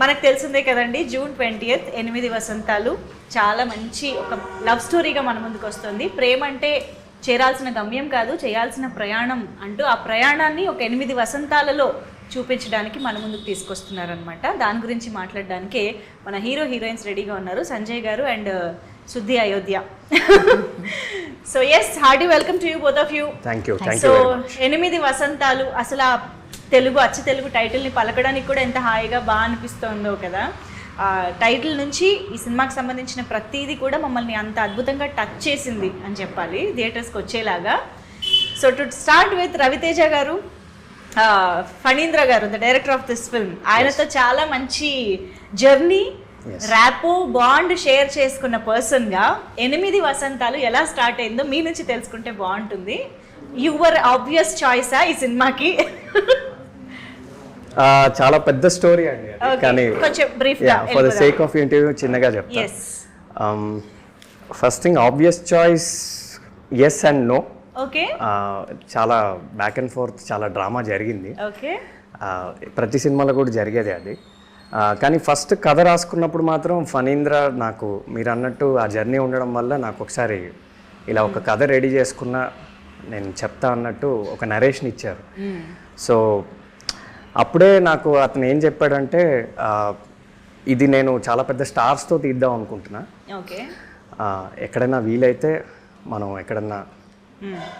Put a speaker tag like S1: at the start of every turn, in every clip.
S1: మనకు తెలిసిందే కదండి, జూన్ 20th 8 వసంతాలు చాలా మంచి ఒక లవ్ స్టోరీగా మన ముందుకు వస్తుంది. ప్రేమ అంటే చేరాల్సిన గమ్యం కాదు, చేయాల్సిన ప్రయాణం అంటూ ఆ ప్రయాణాన్ని ఒక 8 వసంతాలలో చూపించడానికి మన ముందుకు తీసుకొస్తున్నారనమాట. దాని గురించి మాట్లాడడానికే మన హీరోయిన్స్ రెడీగా ఉన్నారు, సంజయ్ గారు and Shuddhi Ayodhya. So yes, hearty welcome to you both of you.
S2: Thank you.
S1: So 8 Vasanthalu, అసలు ఆ తెలుగు అచ్చ తెలుగు టైటిల్ని పలకడానికి కూడా ఎంత హాయిగా బాగా అనిపిస్తుందో కదా. టైటిల్ నుంచి ఈ సినిమాకి సంబంధించిన ప్రతిదీ కూడా మమ్మల్ని అంత అద్భుతంగా టచ్ చేసింది అని చెప్పాలి, థియేటర్స్కి వచ్చేలాగా. So to start with Ravi Teja garu, Phanindra garu, the director of this film, ఆయనతో చాలా మంచి జర్నీ, ర్యాపో బాండ్ షేర్ చేసుకున్న పర్సన్గా 8 వసంతాలు ఎలా స్టార్ట్ అయిందో మీ నుంచి తెలుసుకుంటే బాగుంటుంది. యువర్ ఆబ్వియస్ చాయిసా ఈ సినిమాకి?
S2: చాలా పెద్ద స్టోరీ అండి, కానీ for the sake of interview చిన్నగా చెప్తాను. First thing, obvious choice yes and no.
S1: Okay,
S2: చాలా బ్యాక్ అండ్ ఫోర్త్, చాలా డ్రామా జరిగింది.
S1: ఓకే,
S2: ప్రతి సినిమాలో కూడా జరిగేది అది. కానీ ఫస్ట్ కథ రాసుకున్నప్పుడు మాత్రం ఫణీంద్ర నాకు మీరు అన్నట్టు ఆ జర్నీ ఉండడం వల్ల నాకు ఒకసారి ఇలా ఒక కథ రెడీ చేసుకున్న నేను చెప్తా అన్నట్టు ఒక నరేషన్ ఇచ్చారు. సో అప్పుడే నాకు అతను ఏం చెప్పాడంటే, ఇది నేను చాలా పెద్ద స్టార్స్తో తీద్దాం అనుకుంటున్నా, ఎక్కడైనా వీలైతే మనం ఎక్కడన్నా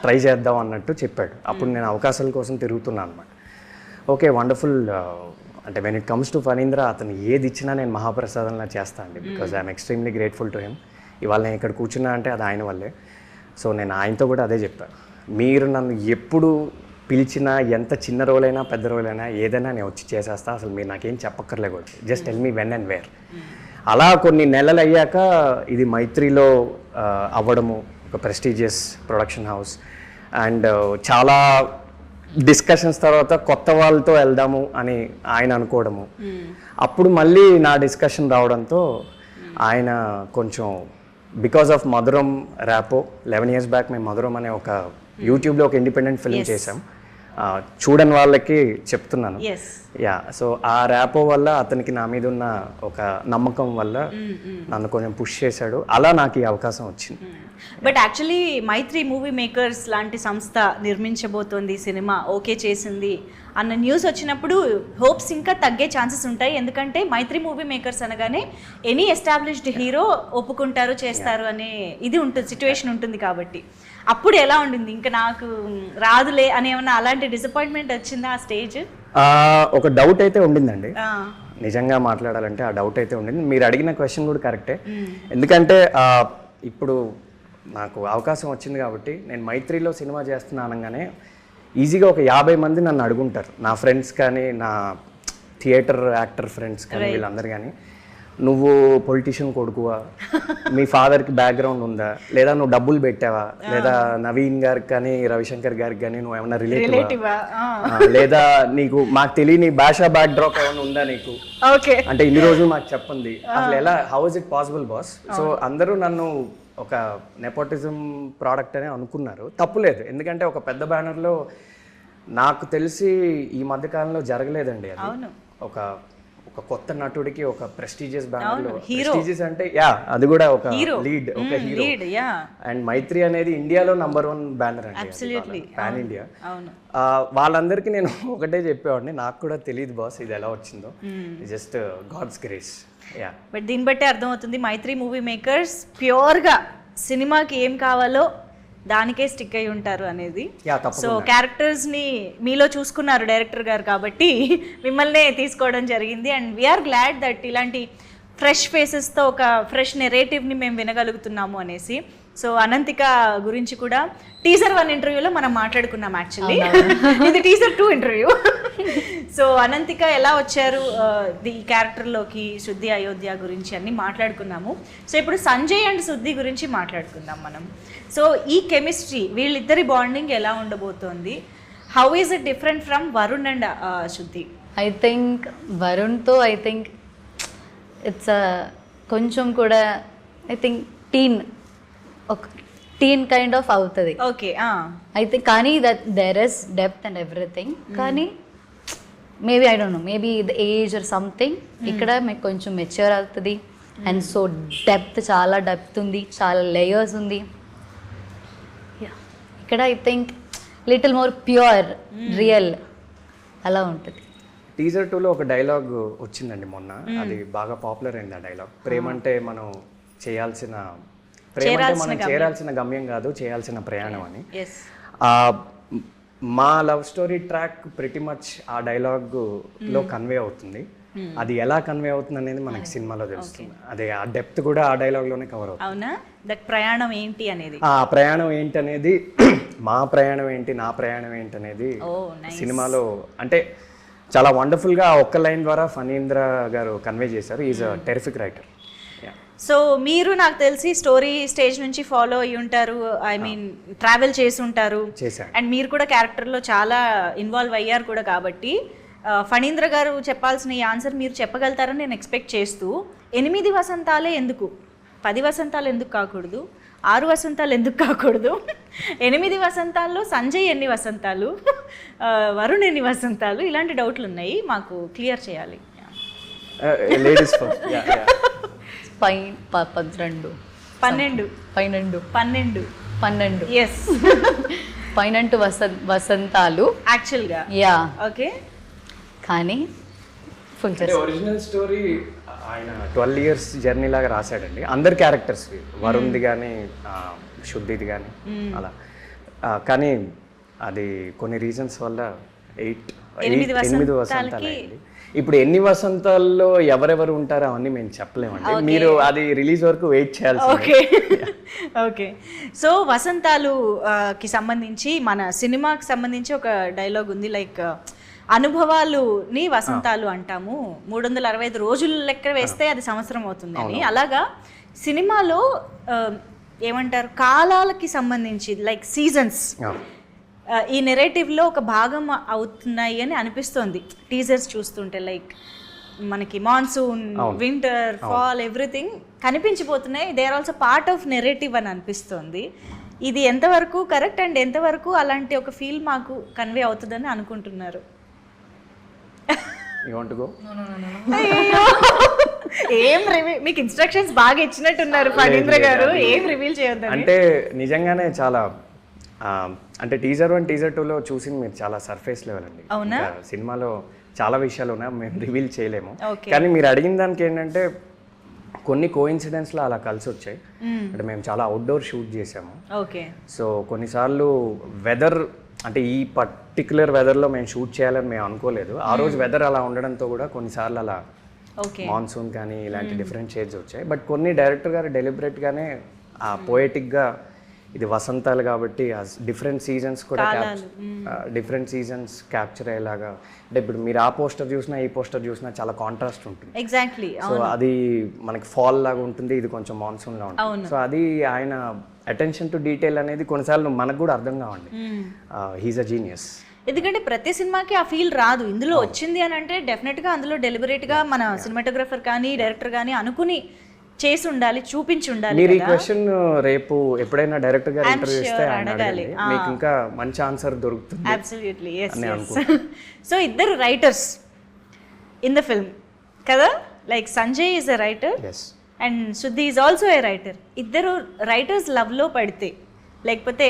S2: ట్రై చేద్దాం అన్నట్టు చెప్పాడు. అప్పుడు నేను అవకాశాల కోసం తిరుగుతున్నాను అనమాట. Okay, wonderful. అంటే when it comes to Phanindra, అతను ఏది ఇచ్చినా నేను మహాప్రసాదంలా చేస్తాను అండి, because I'm extremely grateful to him. ఇవాళ నేను ఇక్కడ కూర్చున్నా అంటే అది ఆయన వల్లే. సో నేను ఆయనతో కూడా అదే చెప్పాను, మీరు నన్ను ఎప్పుడు పిలిచినా, ఎంత చిన్న రోల్ అయినా పెద్ద రోల్ అయినా ఏదైనా నేను వచ్చి చేసేస్తా, అసలు మీరు నాకేం చెప్పక్కర్లే కూడా, just tell me when and where. అలా కొన్ని నెలలు అయ్యాక ఇది మైత్రిలో అవ్వడము, ఒక ప్రెస్టీజియస్ ప్రొడక్షన్ హౌస్, అండ్ చాలా డిస్కషన్స్ తర్వాత కొత్త వాళ్ళతో వెళ్దాము అని ఆయన అనుకోవడము. అప్పుడు మళ్ళీ నా డిస్కషన్ రావడంతో ఆయన కొంచెం బికాస్ ఆఫ్ మధురం ర్యాపో, 11 years బ్యాక్ మేము మధురం అనే ఒక యూట్యూబ్లో ఒక ఇండిపెండెంట్ ఫిల్మ్ చేసాం. చూడని వాళ్ళకి చెప్తున్నాను. యా, సో ఆ ర్యాపో వల్ల అతనికి నా మీద ఉన్న ఒక నమ్మకం వల్ల నన్ను కొంచెం పుష్ చేశాడు. అలా నాకు ఈ అవకాశం వచ్చింది.
S1: But actually Mythri movie makers లాంటి సంస్థ నిర్మించబోతోంది సినిమా, ఓకే చేసింది అన్న న్యూస్ వచ్చినప్పుడు హోప్స్ ఇంకా తగ్గే ఛాన్సెస్ ఉంటాయి. ఎందుకంటే మైత్రి మూవీ మేకర్స్ అనగానే ఎనీ ఎస్టాబ్లిష్డ్ హీరో ఒప్పుకుంటారు, చేస్తారు అనే ఇది ఉంటుంది, సిచ్యువేషన్ ఉంటుంది. కాబట్టి అప్పుడు ఎలా ఉండింది? ఇంకా నాకు రాదులే అని ఏమన్నా అలాంటి డిసప్పాయింట్మెంట్ వచ్చిందా ఆ స్టేజ్?
S2: ఒక డౌట్ అయితే ఉండిందండి, నిజంగా మాట్లాడాలంటే ఆ డౌట్ అయితే ఉండింది. మీరు అడిగిన క్వశ్చన్ కూడా కరెక్టే. ఎందుకంటే ఇప్పుడు నాకు అవకాశం వచ్చింది కాబట్టి నేను మైత్రిలో సినిమా చేస్తున్నా అనగానే ఈజీగా ఒక 50 మంది నన్ను అడుగుంటారు, నా ఫ్రెండ్స్ కానీ, నా థియేటర్ యాక్టర్ ఫ్రెండ్స్ కానీ, వీళ్ళందరూ కానీ, నువ్వు పొలిటీషియన్ కొడుకువా, మీ ఫాదర్కి బ్యాక్గ్రౌండ్ ఉందా, లేదా నువ్వు డబ్బులు పెట్టావా, లేదా నవీన్ గారికి కానీ రవిశంకర్ గారికి కానీ నువ్వు ఏమన్నా రిలేటివా, లేదా నీకు మాకు తెలియని భాషా బ్యాక్ డ్రాప్ ఏమైనా ఉందా నీకు, అంటే ఇన్ని రోజులు మాకు చెప్పండి, అసలు ఎలా, how is it possible boss? So అందరూ నన్ను ఒక నెపోటిజం ప్రోడక్ట్ అనే అనుకున్నారు. తప్పులేదు, ఎందుకంటే ఒక పెద్ద బ్యానర్లో నాకు తెలిసి ఈ మధ్యకాలంలో జరగలేదండి అది. ఒక ఒక కొత్త నటుడికి ఒక ప్రెస్టీజియస్ బ్యానర్లో, ప్రెస్టీజియస్ అంటే యా అది కూడా ఒక లీడ్, ఒక హీరో. అండ్ మైత్రి అనేది ఇండియాలో #1 బ్యానర్ అండి, పాన్ ఇండియా. వాళ్ళందరికీ నేను ఒకటే చెప్పేవాడిని, నాకు కూడా తెలియదు బాస్ ఇది ఎలా వచ్చిందో, just God's grace. Yeah,
S1: but దీన్ని బట్టి అర్థమవుతుంది మైత్రి మూవీ మేకర్స్ ప్యూర్గా సినిమాకి ఏం కావాలో దానికే స్టిక్ అయి ఉంటారు అనేది. సో క్యారెక్టర్స్ని మీలో చూసుకున్నారు డైరెక్టర్ గారు కాబట్టి మిమ్మల్నే తీసుకోవడం జరిగింది. అండ్ వీఆర్ గ్లాడ్ దట్ ఇలాంటి ఫ్రెష్ ఫేసెస్తో ఒక ఫ్రెష్ నెరేటివ్ని మేము వినగలుగుతున్నాము అనేసి. సో అనంతిక గురించి కూడా టీజర్ 1 ఇంటర్వ్యూలో మనం మాట్లాడుకున్నాం. యాక్చువల్లీ ఇది టీజర్ 2 ఇంటర్వ్యూ. సో అనంతిక ఎలా వచ్చారు ఈ క్యారెక్టర్లోకి, శుద్ధి అయోధ్య గురించి అన్ని మాట్లాడుకున్నాము. సో ఇప్పుడు సంజయ్ అండ్ శుద్ధి గురించి మాట్లాడుకుందాం మనం. సో ఈ కెమిస్ట్రీ, వీళ్ళిద్దరి బాండింగ్ ఎలా ఉండబోతోంది? How is it different from Varun and Shuddhi?
S3: I think వరుణ్తో ఇట్స్ కొంచెం కూడా I think teen kind of అవుతుంది.
S1: ఓకే,
S3: అయితే కానీ that there is depth and everything. కానీ maybe I don't know, maybe the age or something, ఇక్కడ మీకు కొంచెం మెచ్యూర్ అవుతుంది. అండ్ సో డెప్త్, చాలా డెప్త్ ఉంది, చాలా లేయర్స్ ఉంది. ఇక్కడ I think little more pure, real అలా ఉంటుంది.
S2: టీజర్ 2లో ఒక డైలాగ్ వచ్చిందండి మొన్న, అది బాగా పాపులర్ అయింది ఆ డైలాగ్. ప్రేమంటే మనం చేరాల్సిన గమ్యం కాదు, చేయాల్సిన ప్రయాణం అని. మా love story track pretty much ఆ డైలాగ్ లో కన్వే అవుతుంది. అది ఎలా కన్వే అవుతుంది అనేది మనకి సినిమాలో తెలుస్తుంది. అదే ఆ డెప్త్ కూడా ఆ డైలాగ్ లోనే కవర్ అవుతుంది.
S1: అవునా? దట్ ప్రయాణం ఏంటి అనేది,
S2: ఆ ప్రయాణం ఏంటి అనేది, మా ప్రయాణం ఏంటి, నా ప్రయాణం ఏంటి అనేది సినిమాలో అంటే చాలా వండర్ఫుల్ గా ఒక్క లైన్ ద్వారా ఫణీంద్ర గారు కన్వే చేశారు. Is a terrific writer.
S1: So మీరు నాకు తెలిసి స్టోరీ స్టేజ్ నుంచి ఫాలో అయ్యి ఉంటారు, ఐ మీన్ ట్రావెల్ చేసి ఉంటారు, అండ్ మీరు కూడా క్యారెక్టర్లో చాలా ఇన్వాల్వ్ అయ్యారు కూడా. కాబట్టి ఫణీంద్ర గారు చెప్పాల్సిన ఈ ఆన్సర్ మీరు చెప్పగలుగుతారని నేను ఎక్స్పెక్ట్ చేస్తూ, 8 వసంతాలే ఎందుకు, 10 వసంతాలు ఎందుకు కాకూడదు, 6 వసంతాలు ఎందుకు కాకూడదు, 8 వసంతాల్లో సంజయ్ ఎన్ని వసంతాలు, వరుణ్ ఎన్ని వసంతాలు, ఇలాంటి డౌట్లు ఉన్నాయి, మాకు క్లియర్ చేయాలి.
S2: Ladies first.
S1: 12 ఎస్
S3: 12 వసంతాలు
S1: యాక్చువల్గా.
S3: యా
S1: ఓకే,
S3: కానీ ఫుల్
S2: ఒరిజినల్ స్టోరీ ఆయన 12 years జర్నీ లాగా రాశాడండి. అందరి క్యారెక్టర్స్, వరుణ్ది కానీ శుద్ధిది కానీ అలా. కానీ అది కొన్ని రీజన్స్ వల్ల 8 వసంతాలు అయింది. ఇప్పుడు ఎన్ని వసంతాల్లో ఎవరెవరు ఉంటారో అవన్నీ మేము చెప్పలేమండి, మీరు అది రిలీజ్ వరకు వెయిట్ చేయాలి.
S1: Okay okay. సో వసంతాలు కి సంబంధించి మన సినిమాకి సంబంధించి ఒక డైలాగ్ ఉంది, లైక్ అనుభవాలుని వసంతాలు అంటాము, 365 రోజులు లెక్క వేస్తే అది సంవత్సరం అవుతుంది అని. అలాగా సినిమాలో ఏమంటారు, కాలాలకి సంబంధించి లైక్ సీజన్స్ ఈ నెరేటివ్లో ఒక భాగం అవుతున్నాయి అని అనిపిస్తుంది టీజర్స్ చూస్తుంటే. లైక్ మనకి మాన్సూన్, వింటర్, ఫాల్, ఎవ్రీథింగ్ కనిపించిపోతున్నాయి. They are also part of narrative అని అనిపిస్తుంది. ఇది ఎంతవరకు కరెక్ట్ అండ్ ఎంతవరకు అలాంటి ఒక ఫీల్ మాకు కన్వే అవుతుందని అనుకుంటున్నారు? ఏం మీకు ఇన్స్ట్రక్షన్స్ బాగా ఇచ్చినట్టున్నారు ఫణీంద్ర గారు, ఏం రివీల్ చేయొద్దు
S2: అంటే. నిజంగానే చాలా అంటే టీజర్ 1, టీజర్ 2లో చూసింది మీరు చాలా సర్ఫేస్ లెవెల్ అండి. సినిమాలో చాలా విషయాలు ఉన్నాయి, మేము రివీల్ చేయలేము. కానీ మీరు అడిగిన దానికి ఏంటంటే కొన్ని కోఇన్సిడెంట్స్లో అలా కలిసి వచ్చాయి. అంటే మేము చాలా అవుట్డోర్ షూట్ చేసాము. సో కొన్నిసార్లు వెదర్, అంటే ఈ పర్టికులర్ వెదర్లో మేము షూట్ చేయాలని మేము అనుకోలేదు. ఆ రోజు వెదర్ అలా ఉండడంతో కూడా కొన్నిసార్లు అలా మాన్సూన్ కానీ ఇలాంటి డిఫరెంట్ షేడ్స్ వచ్చాయి. బట్ కొన్ని డైరెక్టర్ గారు డెలిబరేట్గానే ఆ పోయటిక్గా ఇది వసంతాలు కాబట్టి డిఫరెంట్ సీజన్స్ కూడా డిఫరెంట్ సీజన్స్ క్యాప్చర్ అయ్యేలాగా. అంటే ఇప్పుడు మీరు ఆ పోస్టర్ చూసినా ఈ పోస్టర్ చూసినా చాలా కాంట్రాస్ట్ ఉంటుంది.
S1: ఎగ్జాక్ట్లీ.
S2: సో అది మనకి ఫాల్ లాగా ఉంటుంది, ఇది కొంచెం మాన్సూన్ లా ఉంటుంది. సో అది ఆయన అటెన్షన్ టు డీటెయిల్ అనేది కొన్నిసార్లు మనకు కూడా అర్థం కావండి. He's a genius.
S1: ఎందుకంటే ప్రతి సినిమాకి ఆ ఫీల్ రాదు. ఇందులో వచ్చింది అని అంటే డెఫినెట్గా అందులో డెలిబరేట్గా మన సినిమాటోగ్రఫర్ కానీ డైరెక్టర్ కానీ అనుకుని చేసి ఉండాలి, చూపించి ఉండాలి.
S2: మీరు ఈ క్వశ్చన్ రేపు ఎప్పుడైనా డైరెక్టర్ గారు ఇంటర్వ్యూ చేస్తే అడగాలి, మీకు ఇంకా మంచి ఆన్సర్ దొరుకుతుంది.
S1: Absolutely yes. సో ఇద్దరు రైటర్స్ ఇన్ ద ఫిల్మ్ కదా, like Sanjay is a writer and శుద్ధి ఈజ్ ఆల్సో ఏ రైటర్. ఇద్దరు రైటర్స్ లవ్లో పడితే, లేకపోతే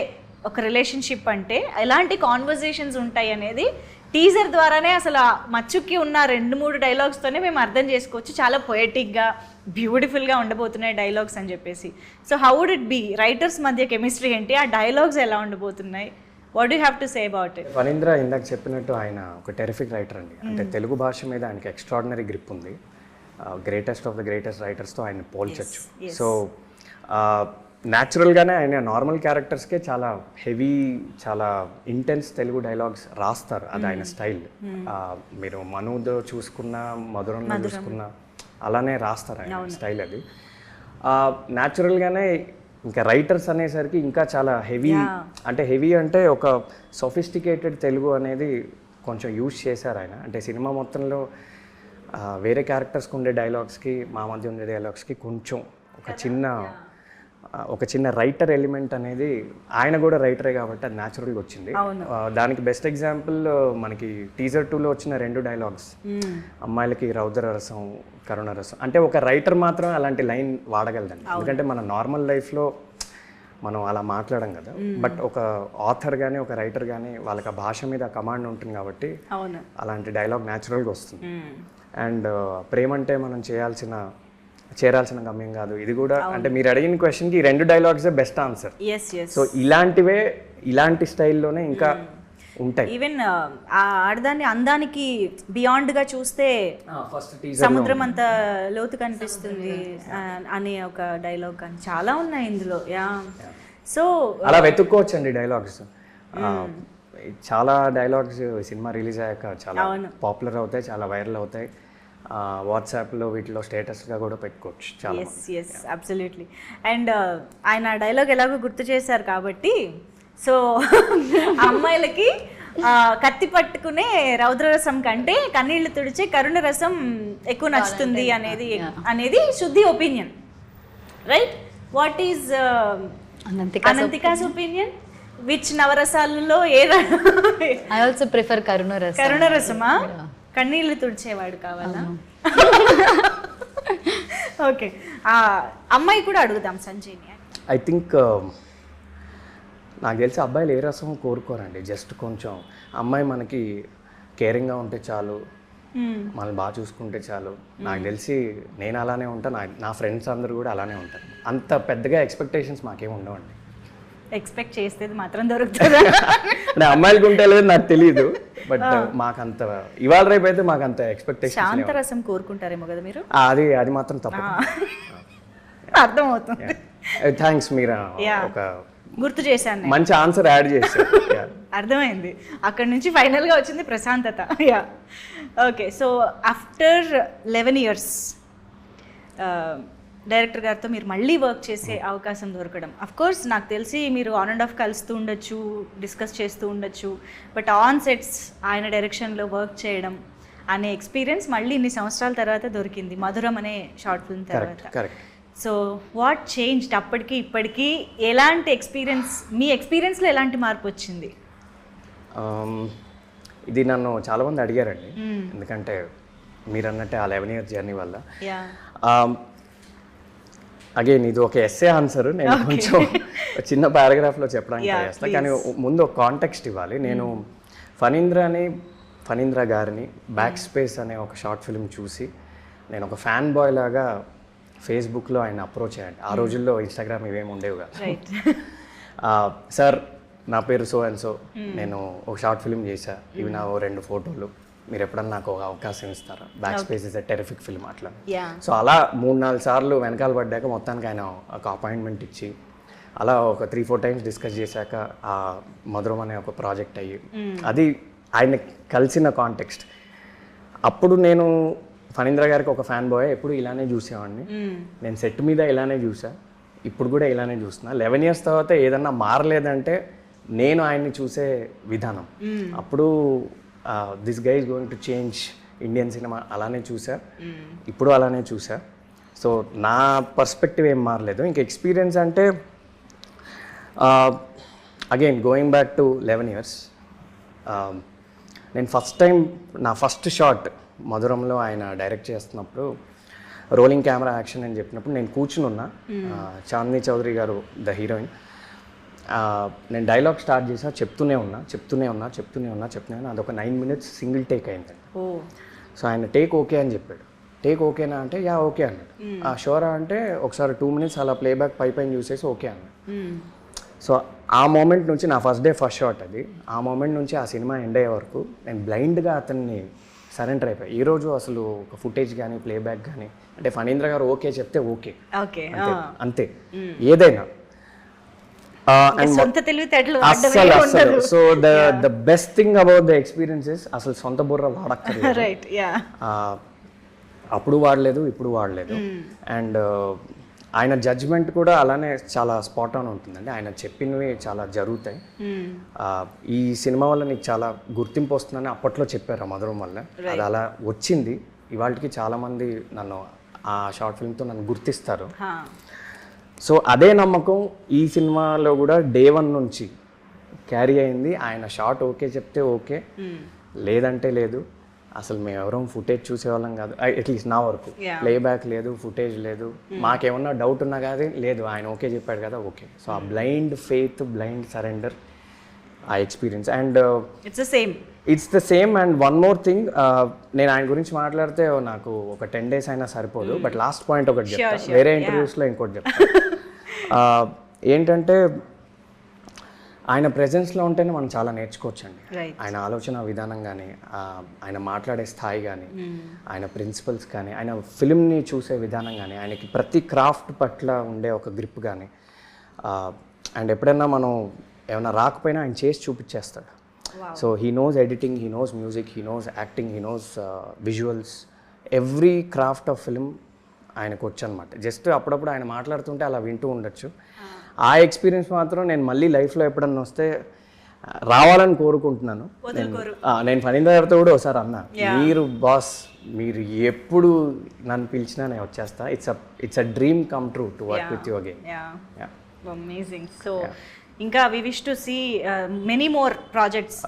S1: ఒక రిలేషన్షిప్ అంటే ఎలాంటి కాన్వర్జేషన్స్ ఉంటాయి అనేది టీజర్ ద్వారానే అసలు మచ్చుక్కి ఉన్న 2-3 డైలాగ్స్తోనే మేము అర్థం చేసుకోవచ్చు. చాలా పొయటిక్గా, బ్యూటిఫుల్గా ఉండబోతున్నాయి డైలాగ్స్ అని చెప్పేసి. So how would it be, writers మధ్య కెమిస్ట్రీ ఏంటి, ఆ డైలాగ్స్ ఎలా ఉండబోతున్నాయి, what you have to say about it?
S2: Phanindra ఇందాక చెప్పినట్టు ఆయన ఒక టెరిఫిక్ రైటర్ అండి. అంటే తెలుగు భాష మీద ఆయనకి ఎక్స్ట్రాడినరీ గ్రిప్ ఉంది. గ్రేటెస్ట్ ఆఫ్ ద గ్రేటెస్ట్ రైటర్స్తో ఆయన పోల్చొచ్చు. సో న్యాచురల్గానే ఆయన నార్మల్ క్యారెక్టర్స్కే చాలా హెవీ, చాలా ఇంటెన్స్ తెలుగు డైలాగ్స్ రాస్తారు. అది ఆయన స్టైల్. మీరు మనుదో చూసుకున్నా, మధురంలో చూసుకున్నా అలానే రాస్తారు ఆయన స్టైల్. అది న్యాచురల్గానే. ఇంకా రైటర్స్ అనేసరికి ఇంకా చాలా హెవీ, అంటే హెవీ అంటే ఒక సొఫిస్టికేటెడ్ తెలుగు అనేది కొంచెం యూజ్ చేశారు ఆయన. అంటే సినిమా మొత్తంలో వేరే క్యారెక్టర్స్కి ఉండే డైలాగ్స్కి మా మధ్య ఉండే డైలాగ్స్కి కొంచెం ఒక చిన్న ఒక చిన్న రైటర్ ఎలిమెంట్ అనేది, ఆయన కూడా రైటరే కాబట్టి అది న్యాచురల్గా వచ్చింది. దానికి బెస్ట్ ఎగ్జాంపుల్ మనకి టీజర్ 2లో వచ్చిన 2 డైలాగ్స్, అమ్మాయిలకి రౌద్ర రసం కరుణ రసం, అంటే ఒక రైటర్ మాత్రం అలాంటి లైన్ వాడగలదండి. ఎందుకంటే మన నార్మల్ లైఫ్లో మనం అలా మాట్లాడం కదా, బట్ ఒక ఆథర్ కానీ ఒక రైటర్ కానీ వాళ్ళకి ఆ భాష మీద కమాండ్ ఉంటుంది కాబట్టి అలాంటి డైలాగ్ న్యాచురల్గా వస్తుంది. అండ్ ప్రేమ అంటే మనం చేరాల్సిన గమ్యం కాదు, ఇది కూడా అంటే మీరు అడిగిన క్వశ్చన్కి ఈ 2 డైలాగ్సే బెస్ట్ ఆన్సర్. సో ఇలాంటి స్టైల్లోనే ఇంకా ఉంటాయి.
S1: ఈవెన్ ఆ ఆడదాన్ని అందానికి బియాండ్ గా చూస్తే సముద్రం అంత లోతు కనిపిస్తుంది అనే ఒక డైలాగ్ కానీ చాలా ఉన్నాయి ఇందులో. సో
S2: అలా వెతుక్కోవచ్చు అండి డైలాగ్స్. చాలా డైలాగ్స్ సినిమా రిలీజ్ అయ్యాక చాలా పాపులర్ అవుతాయి, చాలా వైరల్ అవుతాయి. వాట్సాప్లో వీటిలో స్టేటస్గా కూడా పెట్టుకోవచ్చు చాలా.
S1: Yes absolutely. అండ్ ఆయన డైలాగ్ ఎలాగో గుర్తు చేశారు కాబట్టి, సో అమ్మాయిలకి కత్తి పట్టుకునే రౌద్రరసం కంటే కన్నీళ్లు తుడిచే కరుణ రసం ఎక్కువ నచ్చుతుంది అనేది Shuddhi opinion, right? What is Ananthika's opinion? Which నవరసాలలో
S3: ఐ ఆల్సో ప్రిఫర్
S1: కరుణ రసమా? కన్నీళ్లు తుడిచేవాడు కావాలా? ఓకే, అమ్మాయి కూడా అడుగుదాం సంజయ్ని.
S2: ఐ థింక్ నాకు తెలిసి అబ్బాయిలు ఏ రసం కోరుకోరండి, జస్ట్ కొంచెం అమ్మాయి మనకి కేరింగ్గా ఉంటే చాలు, మనల్ని బాగా చూసుకుంటే చాలు. నాకు తెలిసి నేను అలానే ఉంటాను, నా ఫ్రెండ్స్ అందరూ కూడా అలానే ఉంటారు. అంత పెద్దగా ఎక్స్పెక్టేషన్స్ మాకేం ఉండవండి.
S1: ఎక్స్పెక్ట్ చేసేది మాత్రం దొరుకుతుంది
S2: అంటే అమ్మాయిలకు ఉంటే లేదు నాకు తెలియదు, బట్ మాకంత ఇవాళ రేపు అయితే మాకంత ఎక్స్పెక్టేషన్.
S1: శాంతరసం కోరుకుంటారేమో కదా మీరు?
S2: అది మాత్రం తప్ప.
S1: అర్థమవుతుంది.
S2: థ్యాంక్స్, మీరు ఒక
S1: గుర్తు చేశాను,
S2: మంచి ఆన్సర్ యాడ్ చేశారు.
S1: అర్థమైంది. అక్కడ నుంచి ఫైనల్గా వచ్చింది ప్రశాంతత. Okay, so after 11 years director గారితో మీరు మళ్ళీ వర్క్ చేసే అవకాశం దొరకడం, అఫ్ కోర్స్ నాకు తెలిసి మీరు ఆన్ అండ్ ఆఫ్ కలుస్తూ ఉండొచ్చు, డిస్కస్ చేస్తూ ఉండొచ్చు, బట్ ఆన్ సెట్స్ ఆయన డైరెక్షన్లో వర్క్ చేయడం అనే ఎక్స్పీరియన్స్ మళ్ళీ ఇన్ని సంవత్సరాల తర్వాత దొరికింది, మధురం అనే షార్ట్ ఫిల్మ్ తర్వాత. సో వాట్ చేంజ్డ్ అప్పటికి ఇప్పటికీ? ఎలాంటి ఎక్స్పీరియన్స్, మీ ఎక్స్పీరియన్స్లో ఎలాంటి మార్పు వచ్చింది?
S2: ఇది నన్ను చాలామంది అడిగారండి, ఎందుకంటే మీరు అన్నట్టే ఆ 11 years జర్నీ వల్ల. అగైన్ ఇది ఒక ఎస్సే ఆన్సర్, నేను కొంచెం చిన్న పారాగ్రాఫ్లో చెప్పడానికి ట్రై చేస్తాను, కానీ ముందు ఒక కాంటెక్స్ట్ ఇవ్వాలి. నేను ఫణీంద్ర గారిని బ్యాక్ స్పేస్ అనే ఒక షార్ట్ ఫిల్మ్ చూసి నేను ఒక ఫ్యాన్ బాయ్ లాగా ఫేస్బుక్లో ఆయన అప్రోచ్ అయ్యాను. ఆ రోజుల్లో ఇన్స్టాగ్రామ్ ఇవేమి ఉండేవి కాదు. సార్, నా పేరు సో అండ్ సో, నేను ఒక షార్ట్ ఫిల్మ్ చేశా, ఇవి నా 2 photos, మీరు ఎప్పుడన్నా నాకు ఒక అవకాశం ఇస్తారా? Back space is a terrific film అట్లా. సో అలా 3-4 సార్లు వెనకాల పడ్డాక మొత్తానికి ఆయన ఒక అపాయింట్మెంట్ ఇచ్చి అలా ఒక 3-4 times డిస్కస్ చేశాక ఆ మధురం అనే ఒక ప్రాజెక్ట్ అయ్యి, అది ఆయన కలిసిన కాంటెక్స్ట్. అప్పుడు నేను ఫణీంద్ర గారికి ఒక ఫ్యాన్ బాయ్, ఎప్పుడు ఇలానే చూసేవాడిని, నేను సెట్ మీద ఇలానే చూసా, ఇప్పుడు కూడా ఇలానే చూస్తున్నా. 11 years తర్వాత ఏదన్నా మారలేదంటే నేను ఆయన్ని చూసే విధానం. అప్పుడు this guy is going to change Indian cinema అలానే చూసా, ఇప్పుడు అలానే చూసా. సో నా పర్స్పెక్టివ్ ఏం మారలేదు. ఇంకా ఎక్స్పీరియన్స్ అంటే again going back to 11 years, నేను ఫస్ట్ టైం నా ఫస్ట్ షాట్ మధురంలో ఆయన డైరెక్ట్ చేస్తున్నప్పుడు రోలింగ్ కెమెరా యాక్షన్ అని చెప్పినప్పుడు నేను కూర్చుని ఉన్నా, చాందిని చౌదరి గారు ద హీరోయిన్, నేను డైలాగ్ స్టార్ట్ చేసా, చెప్తూనే ఉన్నా అదొక 9 minutes సింగిల్ టేక్ అయింది. సో ఆయన టేక్ ఓకే అని చెప్పాడు. టేక్ ఓకేనా అంటే యా ఓకే అన్నాడు. షోరా అంటే ఒకసారి 2 minutes అలా ప్లేబ్యాక్ పైన చూసేసి ఓకే అన్నాడు. సో ఆ మూమెంట్ నుంచి నా ఫస్ట్ డే ఫస్ట్ షాట్ అది, ఆ మూమెంట్ నుంచి ఆ సినిమా ఎండ్ అయ్యే వరకు నేను బ్లైండ్గా అతన్ని సరెండర్ అయిపోయాయి. ఈరోజు అసలు ఒక ఫుటేజ్ కానీ ప్లేబ్యాక్ కానీ అంటే ఫణీంద్ర గారు ఓకే చెప్తే ఓకే, అంతే ఏదైనా. అసలు so the best thing about the experiences అసలు సొంత బుర్ర వాడక్కర్లేదు. అప్పుడు వాడలేదు, ఇప్పుడు వాడలేదు. అండ్ ఆయన జడ్జ్మెంట్ కూడా అలానే చాలా స్పాట్ ఆన్ ఉంటుందండి. ఆయన చెప్పినవి చాలా జరుగుతాయి. ఈ సినిమా వల్ల నీకు చాలా గుర్తింపు వస్తుందని అప్పట్లో చెప్పారు ఆ మధురం వల్ల, అది అలా వచ్చింది. ఇవాళకి చాలామంది నన్ను ఆ షార్ట్ ఫిల్మ్తో నన్ను గుర్తిస్తారు. సో అదే నమ్మకం ఈ సినిమాలో కూడా డే 1 నుంచి క్యారీ అయింది. ఆయన షార్ట్ ఓకే చెప్తే ఓకే, లేదంటే లేదు. అసలు మేము ఎవరో ఫుటేజ్ చూసేవాళ్ళం కాదు, అట్లీస్ట్ నా వరకు. ప్లేబ్యాక్ లేదు, ఫుటేజ్ లేదు, మాకేమన్నా డౌట్ ఉన్నా కానీ లేదు, ఆయన ఓకే చెప్పాడు కదా ఓకే. సో ఆ బ్లైండ్ ఫెయిత్, బ్లైండ్ సరెండర్, ఆ experience. And it's the same. And one more thing, నేను ఆయన గురించి మాట్లాడితే నాకు ఒక 10 days అయినా సరిపోదు, బట్ లాస్ట్ పాయింట్ ఒకటి చెప్తాను, వేరే ఇంటర్వ్యూస్లో ఇంకోటి చెప్తాను. ఏంటంటే ఆయన ప్రెజెన్స్లో ఉంటేనే మనం చాలా నేర్చుకోవచ్చండి. ఆయన ఆలోచన విధానం కానీ, ఆయన మాట్లాడే స్థాయి కానీ, ఆయన ప్రిన్సిపల్స్ కానీ, ఆయన ఫిల్మ్ని చూసే విధానం కానీ, ఆయనకి ప్రతి క్రాఫ్ట్ పట్ల ఉండే ఒక గ్రిప్ కానీ. అండ్ ఎప్పుడైనా మనం ఏమైనా రాకపోయినా ఆయన చేసి చూపించేస్తాడు. So he knows editing, he knows music, he knows acting, he knows visuals, every craft of film ఆయనకు వచ్చు అనమాట. జస్ట్ అప్పుడప్పుడు ఆయన మాట్లాడుతుంటే అలా వింటూ ఉండొచ్చు. ఆ ఎక్స్పీరియన్స్ మాత్రం నేను మళ్ళీ లైఫ్లో ఎప్పుడన్నా వస్తే రావాలని కోరుకుంటున్నాను. నేను ఫణీంద్ర గారితో కూడా ఒకసారి అన్నా, మీరు బాస్, మీరు ఎప్పుడు నన్ను పిలిచినా నేను వచ్చేస్తా. It's a dream come true to work with you again.
S1: Amazing. So ఇంకా we wish to see many more projects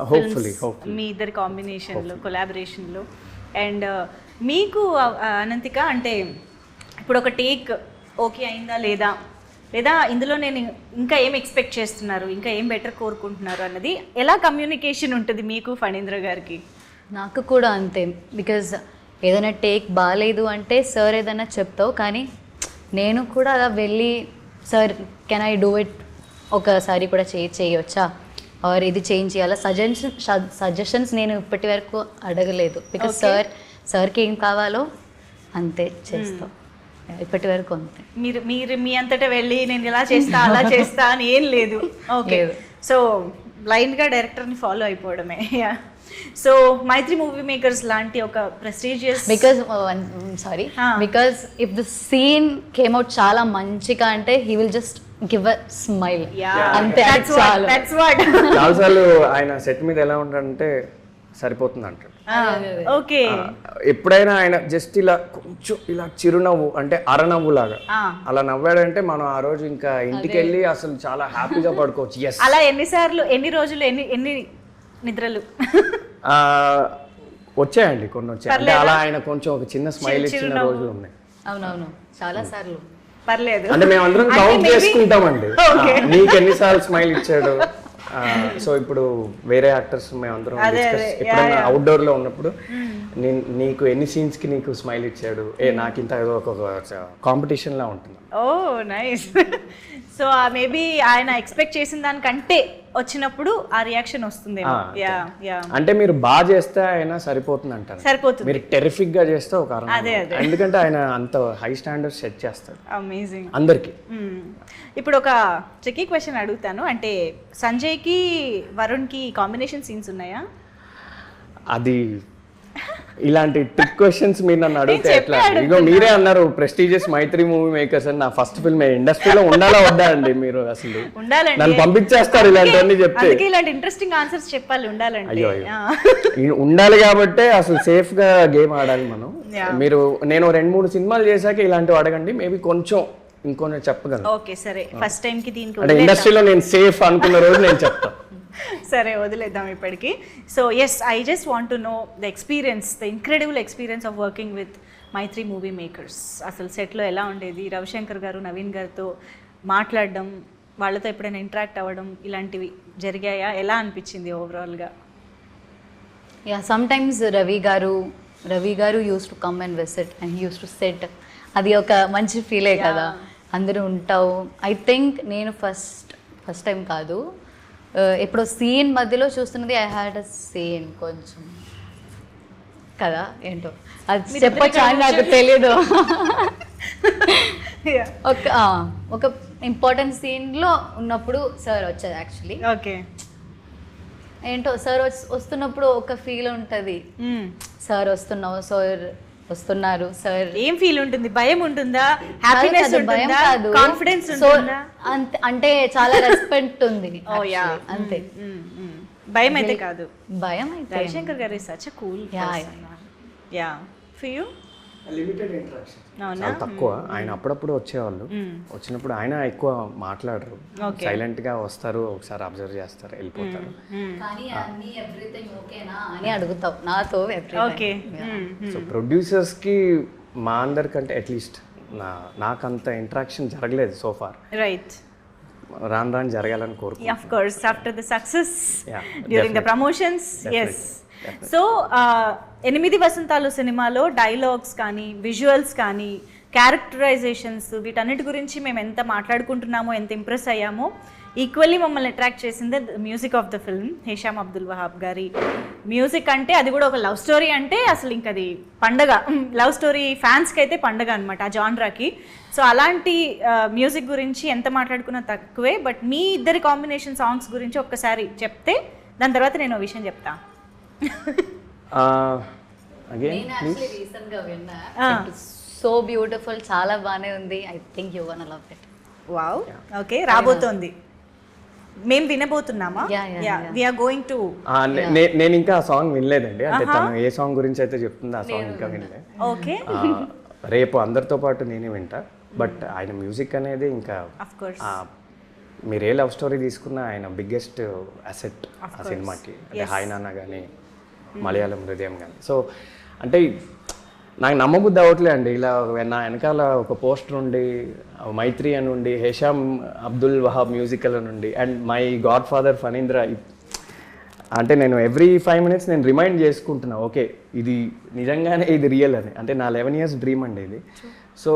S1: మీ ఇద్దరి కాంబినేషన్లో, కొలాబరేషన్లో. అండ్ మీకు అనంతిక, అంటే ఇప్పుడు ఒక టేక్ ఓకే అయిందా లేదా ఇందులో నేను ఇంకా ఏం ఎక్స్పెక్ట్ చేస్తున్నారు, ఇంకా ఏం బెటర్ కోరుకుంటున్నారు అన్నది ఎలా కమ్యూనికేషన్ ఉంటుంది మీకు ఫణీంద్ర గారికి?
S3: నాకు కూడా అంతే. బికాజ్ ఏదైనా టేక్ బాగాలేదు అంటే సార్ ఏదైనా చెప్తావు, కానీ నేను కూడా అలా వెళ్ళి sir can I do it, ఒకసారి కూడా చేయొచ్చా, ఆర్ ఇది చేంజ్ చేయాలా, సజెషన్స్ నేను ఇప్పటి వరకు అడగలేదు. బికాజ్ సార్కి ఏం కావాలో అంతే చేస్తాం, ఇప్పటి వరకు అంతే.
S1: మీరు మీ అంతటా వెళ్ళి నేను ఇలా చేస్తా అలా చేస్తా అని ఏం లేదు. ఓకే, సో బ్లైండ్గా డైరెక్టర్ని ఫాలో అయిపోవడమే. సో మైత్రి మూవీ మేకర్స్ లాంటి ఒక prestigious,
S3: because if the scene came out చాలా మంచిగా అంటే he will just give a smile, అంతే.
S2: చాలాసార్లు ఆయన సెట్ మీద ఎలా ఉంటాడంటే సరిపోతుంది అంటాడు.
S1: ఓకే,
S2: ఎప్పుడైనా ఆయన జస్ట్ ఇలా కొంచెం ఇలా చిరునవ్వు, అంటే అరనవ్వు లాగా అలా నవ్వాడంటే మనం ఆ రోజు ఇంకా ఇంటికి వెళ్ళి అసలు చాలా హ్యాపీగా పడుకోవచ్చు. ఎస్,
S1: అలా ఎన్నిసార్లు, ఎన్ని రోజులు, ఎన్ని నిద్రలు
S2: వచ్చాయండి, కొన్ని వచ్చాయి. అంటే అలా ఆయన కొంచెం ఒక చిన్న స్మైల్ ఇచ్చిన రోజులు ఉన్నాయి.
S3: అవునవును, చాలా సార్లు.
S1: పర్లేదు,
S2: అంటే మేము అందరం కౌంట్ చేసుకుంటామండి, నీకు ఎన్నిసార్లు స్మైల్ ఇచ్చాడు. సో ఇప్పుడు వేరే యాక్టర్స్ మేమందరం ఎప్పుడైనా అవుట్డోర్ లో ఉన్నప్పుడు నీకు ఎన్ని సీన్స్ కి నీకు స్మైల్ ఇచ్చాడు, నాకు ఇంత ఏదో ఒక కాంపిటీషన్ లా ఉంటుంది.
S1: ఓ నైస్. సో మేబీ ఆయన ఎక్స్పెక్ట్ చేసిన దానికంటే వచ్చినప్పుడు ఆ రియాక్షన్ వస్తుంది.
S2: అంటే మీరు బాగా చేస్తే ఆయన సరిపోతుంది అంటారు,
S1: సరిపోతుంది.
S2: మీరు టెరిఫిక్ గా చేస్తే ఒక ఎందుకంటే ఆయన అంత హై స్టాండర్డ్ సెట్ చేస్తాడు.
S1: అమేజింగ్
S2: అందరికి.
S1: ఇప్పుడు ఒక ట్రికీ క్వశ్చన్ అడుగుతాను, అంటే సంజయ్కి వరుణ్కి కాంబినేషన్ సీన్స్ ఉన్నాయా?
S2: అది ఇలాంటి ట్రిక్ క్వశ్చన్స్ మీరు నన్ను అడిగితే ఎట్లా? ఇగో మీరే అన్నారు ప్రెస్టీజియస్ మైత్రి మూవీ మేకర్స్ అని, నా ఫస్ట్ ఫిల్మ్ ఇండస్ట్రీలో ఉండాలా వద్దా అండి? మీరు అసలు నన్ను పంపించేస్తారు ఇలాంటివన్నీ చెప్తే.
S1: ఇలాంటి ఇంట్రెస్టింగ్ ఆన్సర్స్ చెప్పాలి, ఉండాలండి.
S2: అయ్యో ఉండాలి కాబట్టి అసలు సేఫ్ గా గేమ్ ఆడాలి మనం. మీరు నేను 2-3 సినిమాలు చేశాక ఇలాంటివి అడగండి, మేబీ కొంచెం ఇంకొన్ని చెప్పగలను.
S1: ఓకే సరే, ఫస్ట్ టైం కి దీనికి
S2: అంటే ఇండస్ట్రీలో నేను సేఫ్ అనుకున్న రోజు నేను చెప్తాను.
S1: సరే వదిలేద్దాం ఇప్పటికి. So yes, I just want to know the experience, the incredible experience of working with Mythri movie makers. అసలు సెట్లో ఎలా ఉండేది, రవిశంకర్ గారు నవీన్ గారితో మాట్లాడడం, వాళ్ళతో ఎప్పుడైనా ఇంటరాక్ట్ అవ్వడం, ఇలాంటివి జరిగాయా? ఎలా అనిపించింది ఓవరాల్గా?
S3: యా, సమ్టైమ్స్ రవి గారు use to come and visit and use to set. అది ఒక మంచి ఫీలే కదా, అందరూ ఉంటావు. ఐ థింక్ నేను ఫస్ట్ టైం కాదు, ఇప్పుడు సీన్ మధ్యలో చూస్తున్నది, ఐ హ్యాడ్ అ సీన్ కొంచెం కదా, ఏంటో అది చెప్పొచ్చా అని నాకు తెలియదు. ఒక ఇంపార్టెంట్ సీన్లో ఉన్నప్పుడు సార్ వచ్చారు యాక్చువల్లీ.
S1: ఓకే,
S3: ఏంటో సార్ వస్తున్నప్పుడు ఒక ఫీల్ ఉంటుంది, సార్ వస్తున్నారు సార్.
S1: ఏం ఫీల్ ఉంటుంది? భయం ఉంటుందా, హ్యాపీనెస్ ఉంటుందా, కాన్ఫిడెన్స్ ఉంటుందా?
S3: అంటే చాలా రెస్పెక్ట్ ఉంది అంతే,
S1: భయం అయితే కాదు.
S3: భయం అయితే
S1: రవిశంకర్ గారు is such a cool person. Yeah, for you
S2: limited interaction
S1: అవునా?
S2: చాలా తక్కువ. ఆయన అప్పుడప్పుడు వచ్చేవాళ్ళు, వచ్చినప్పుడు ఆయన ఎక్కువ మాట్లాడరు, సైలెంట్ గా వస్తారు, ఒకసారి అబ్జర్వ్ చేస్తారు, వెళ్ళిపోతారు.
S3: కానీ అన్ని ఎవ్రీథింగ్ ఓకేనా అని అడుగుతావు నాతో
S1: ఓకే.
S2: సో ప్రొడ్యూసర్స్ కి మా అందరికంటే అట్లీస్ట్ నాకంత ఇంటరాక్షన్ జరగలేదు సో ఫార్.
S1: రైట్.
S2: రాను రాను జరగాలని కోరుకుంటున్నాను.
S1: Of course, after the success,
S2: Yeah,
S1: during the
S2: definitely.
S1: promotions, yes. So 8 వసంతాలు సినిమాలో డైలాగ్స్ కానీ, విజువల్స్ కానీ, క్యారెక్టరైజేషన్స్, వీటన్నిటి గురించి మేము ఎంత మాట్లాడుకుంటున్నామో, ఎంత ఇంప్రెస్ అయ్యామో, ఈక్వల్లీ మమ్మల్ని అట్రాక్ట్ చేసింది music of the film. Hesham Abdul Wahab గారి మ్యూజిక్ అంటే, అది కూడా ఒక లవ్ స్టోరీ అంటే అసలు ఇంక అది పండగ. లవ్ స్టోరీ ఫ్యాన్స్కి అయితే పండగ అనమాట ఆ జాన్రాకి. సో అలాంటి మ్యూజిక్ గురించి ఎంత మాట్లాడుకున్నా తక్కువే. బట్ మీ ఇద్దరి కాంబినేషన్ సాంగ్స్ గురించి ఒక్కసారి చెప్తే దాని తర్వాత నేను ఒక విషయం చెప్తా.
S2: అగైన్
S3: రీసెంట్ గా విన్నా, సో బ్యూటిఫుల్, చాలా బాగానే ఉంది. I think you gonna love it.
S1: Wow. Okay, రాబోతోంది, మేము వినబోతున్నామా? We are going to.
S2: నేను ఇంకా ఆ సాంగ్ వినలేదండి, అంటే తను ఏ సాంగ్ గురించి అయితే చెప్తుందో ఆ సాంగ్ ఇంకా వినలేదు.
S1: ఓకే.
S2: రేపు అందరితో పాటు నేనే వింటా. బట్ ఆయన మ్యూజిక్ అనేది ఇంకా
S1: ఆఫ్ కోర్స్
S2: మీరు ఏ లవ్ స్టోరీ తీసుకున్నా ఆయన బిగ్గెస్ట్ అసెట్ ఆ సినిమాకి. అంటే హాయ్ నాన్న కానీ, మలయాళం హృదయం కానీ. సో అంటే నాకు నమ్మబుద్ధి అవ్వట్లే అండి, ఇలా నా వెనకాల ఒక పోస్టర్ ఉండి, మైత్రి అని ఉండి, హేషామ్ అబ్దుల్ వహాబ్ మ్యూజికల్ అని ఉండి, and my God father Phanindra. అంటే నేను ఎవ్రీ 5 minutes నేను రిమైండ్ చేసుకుంటున్నా, ఓకే ఇది నిజంగానే ఇది రియల్ అని. అంటే నా 11 years డ్రీమ్ అండి ఇది. సో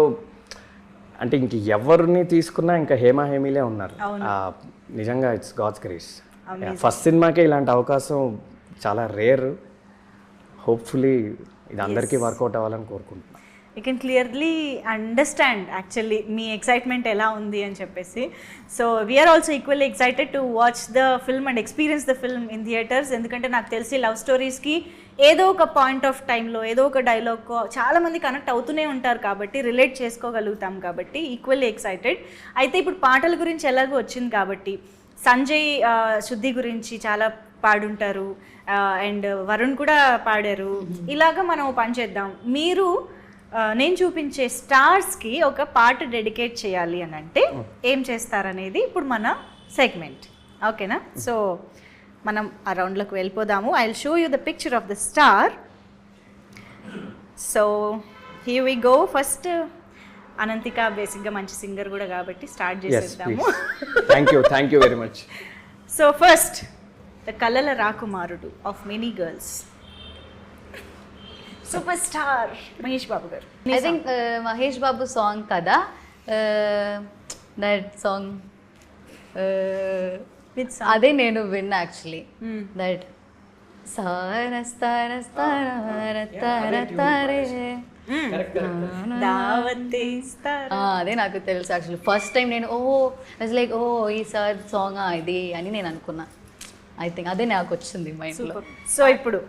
S2: అంటే ఇంక ఎవరిని తీసుకున్నా ఇంకా హేమా హేమీలే ఉన్నారు. నిజంగా ఇట్స్ గాడ్స్ గ్రేస్. ఫస్ట్ సినిమాకే ఇలాంటి అవకాశం చాలా రేర్. హోప్ఫుల్లీ ఇది అందరికీ వర్కౌట్ అవ్వాలని కోరుకుంటున్నాను.
S1: You can clearly understand actually మీ ఎక్సైట్మెంట్ ఎలా ఉంది అని చెప్పేసి. So we are also equally excited to watch the film and experience the film in theatres. ఎందుకంటే నాకు తెలిసి లవ్ స్టోరీస్కి ఏదో ఒక పాయింట్ ఆఫ్ టైంలో ఏదో ఒక డైలాగ్కో చాలామంది కనెక్ట్ అవుతూనే ఉంటారు కాబట్టి, రిలేట్ చేసుకోగలుగుతాం కాబట్టి ఈక్వల్లీ ఎక్సైటెడ్. అయితే ఇప్పుడు పాటల గురించి ఎలాగో వచ్చింది కాబట్టి, సంజయ్ శుద్ధి గురించి చాలా పాడుంటారు, అండ్ వరుణ్ కూడా పాడారు. ఇలాగా మనం పని చేద్దాం. మీరు నేను చూపించే స్టార్స్కి ఒక పాట డెడికేట్ చేయాలి అని అంటే ఏం చేస్తారనేది ఇప్పుడు మన సెగ్మెంట్. ఓకేనా? సో మనం ఆ రౌండ్లోకి వెళ్ళిపోదాము. I will show you the picture of the star. So here we go. First Ananthika బేసిక్గా మంచి సింగర్ కూడా కాబట్టి స్టార్ట్ చేసేద్దాము.
S2: Thank you very much.
S1: So first, the కలల రాకుమారుడు of many girls, super star Mahesh Babu garu.
S3: I think Mahesh Babu song కదా, that song అదే నేను విన్నా యాక్చువల్లీ. దట్ అదే నాకు తెలుసు యాక్చువల్లీ. ఫస్ట్ టైం నేను లైక్ ఈ సార్ సాంగ్ ఇది అని నేను అనుకున్నా. ఐ థింక్ అదే నాకు వచ్చింది మైండ్లో.
S1: సో ఇప్పుడు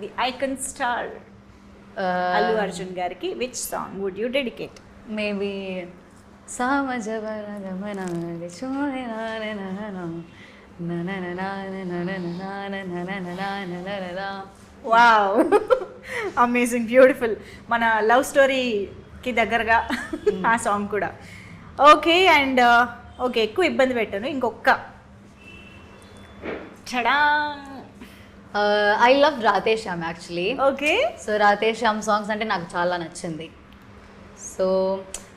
S1: the icon star Allu Arjun గారికి which song would you dedicate?
S3: Maybe
S1: wow, amazing, beautiful. మన లవ్ స్టోరీకి దగ్గరగా ఆ సాంగ్ కూడా. ఓకే, అండ్ ఓకే, ఎక్కువ ఇబ్బంది పెట్టాను. ఇంకొక చడా.
S3: I love Radhe Shyam actually.
S1: Okay.
S3: So Radhe Shyam songs అంటే నాకు చాలా నచ్చింది. So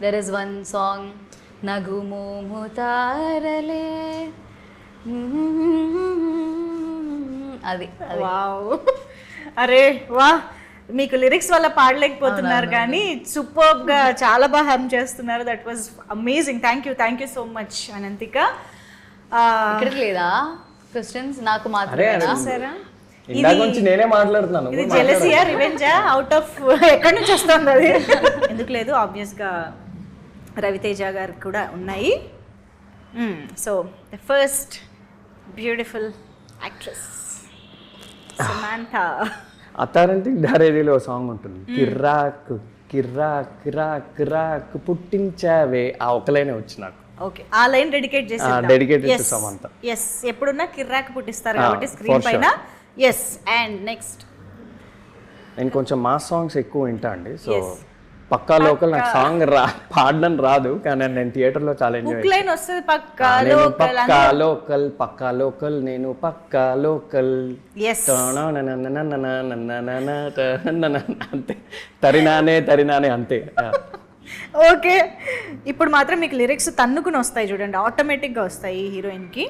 S3: there is one song, నగుమోము తారలే, అది.
S1: వావ్, అరే వా, మీకు లిరిక్స్ వల్ల పాడలేకపోతున్నారు కానీ సూపర్గా చాలా బాగా హమ్ చేస్తున్నారు. That was amazing. Thank you so much Ananthika.
S3: ఇక్కడికి లేదా క్వశ్చన్స్? నాకు మాత్రమేనా?
S2: నేనే మాట్లాడుతున్నాను.
S1: ఇది జెలసియా, రివెంజా, అవుట్ ఆఫ్ ఎక్కడి నుంచి వస్తుంది అది? ఎందుకు లేదు, ఆబ్వియస్గా రవితేజ గారు కూడా ఉన్నాయి. So the first beautiful actress Samantha.
S2: Attarintiki దారేదిలో song ఉంటుంది, కిర్రాకు కిర్రాక్ కిరాక్ కిరాక్ పుట్టించావే, ఆ ఒకలైనే వచ్చి నాకు.
S1: ఓకే, ఆ లైన్ డెడికేట్ చేసి
S2: డెడికేటెడ్ టు సమంత.
S1: ఎస్, ఎప్పుడున్నా కిర్రాక్ పుట్టిస్తారు కాబట్టి స్క్రీన్ పైన. ఎస్, అండ్ నెక్స్ట్
S2: నేను కొంచెం మాస్ సాంగ్స్ ఎక్కువ వింటా అండి. సో పక్కా లోకల్ నాకు సాంగ్ పాడడం రాదు, కానీ నేను థియేటర్లో చాలా ఎంజాయ్
S1: బుక్ లైన్ వస్తుంది పక్కా
S2: నేను
S1: లోకల్
S2: పక్కా లోకల్ నేను పక్కా లోకల్
S1: ఎస్
S2: అంతే, తరినానే అంతే.
S1: ఓకే, ఇప్పుడు మాత్రం మీకు లిరిక్స్ తన్నుకుని వస్తాయి చూడండి, ఆటోమేటిక్ గా వస్తాయి ఈ హీరోయిన్ కి.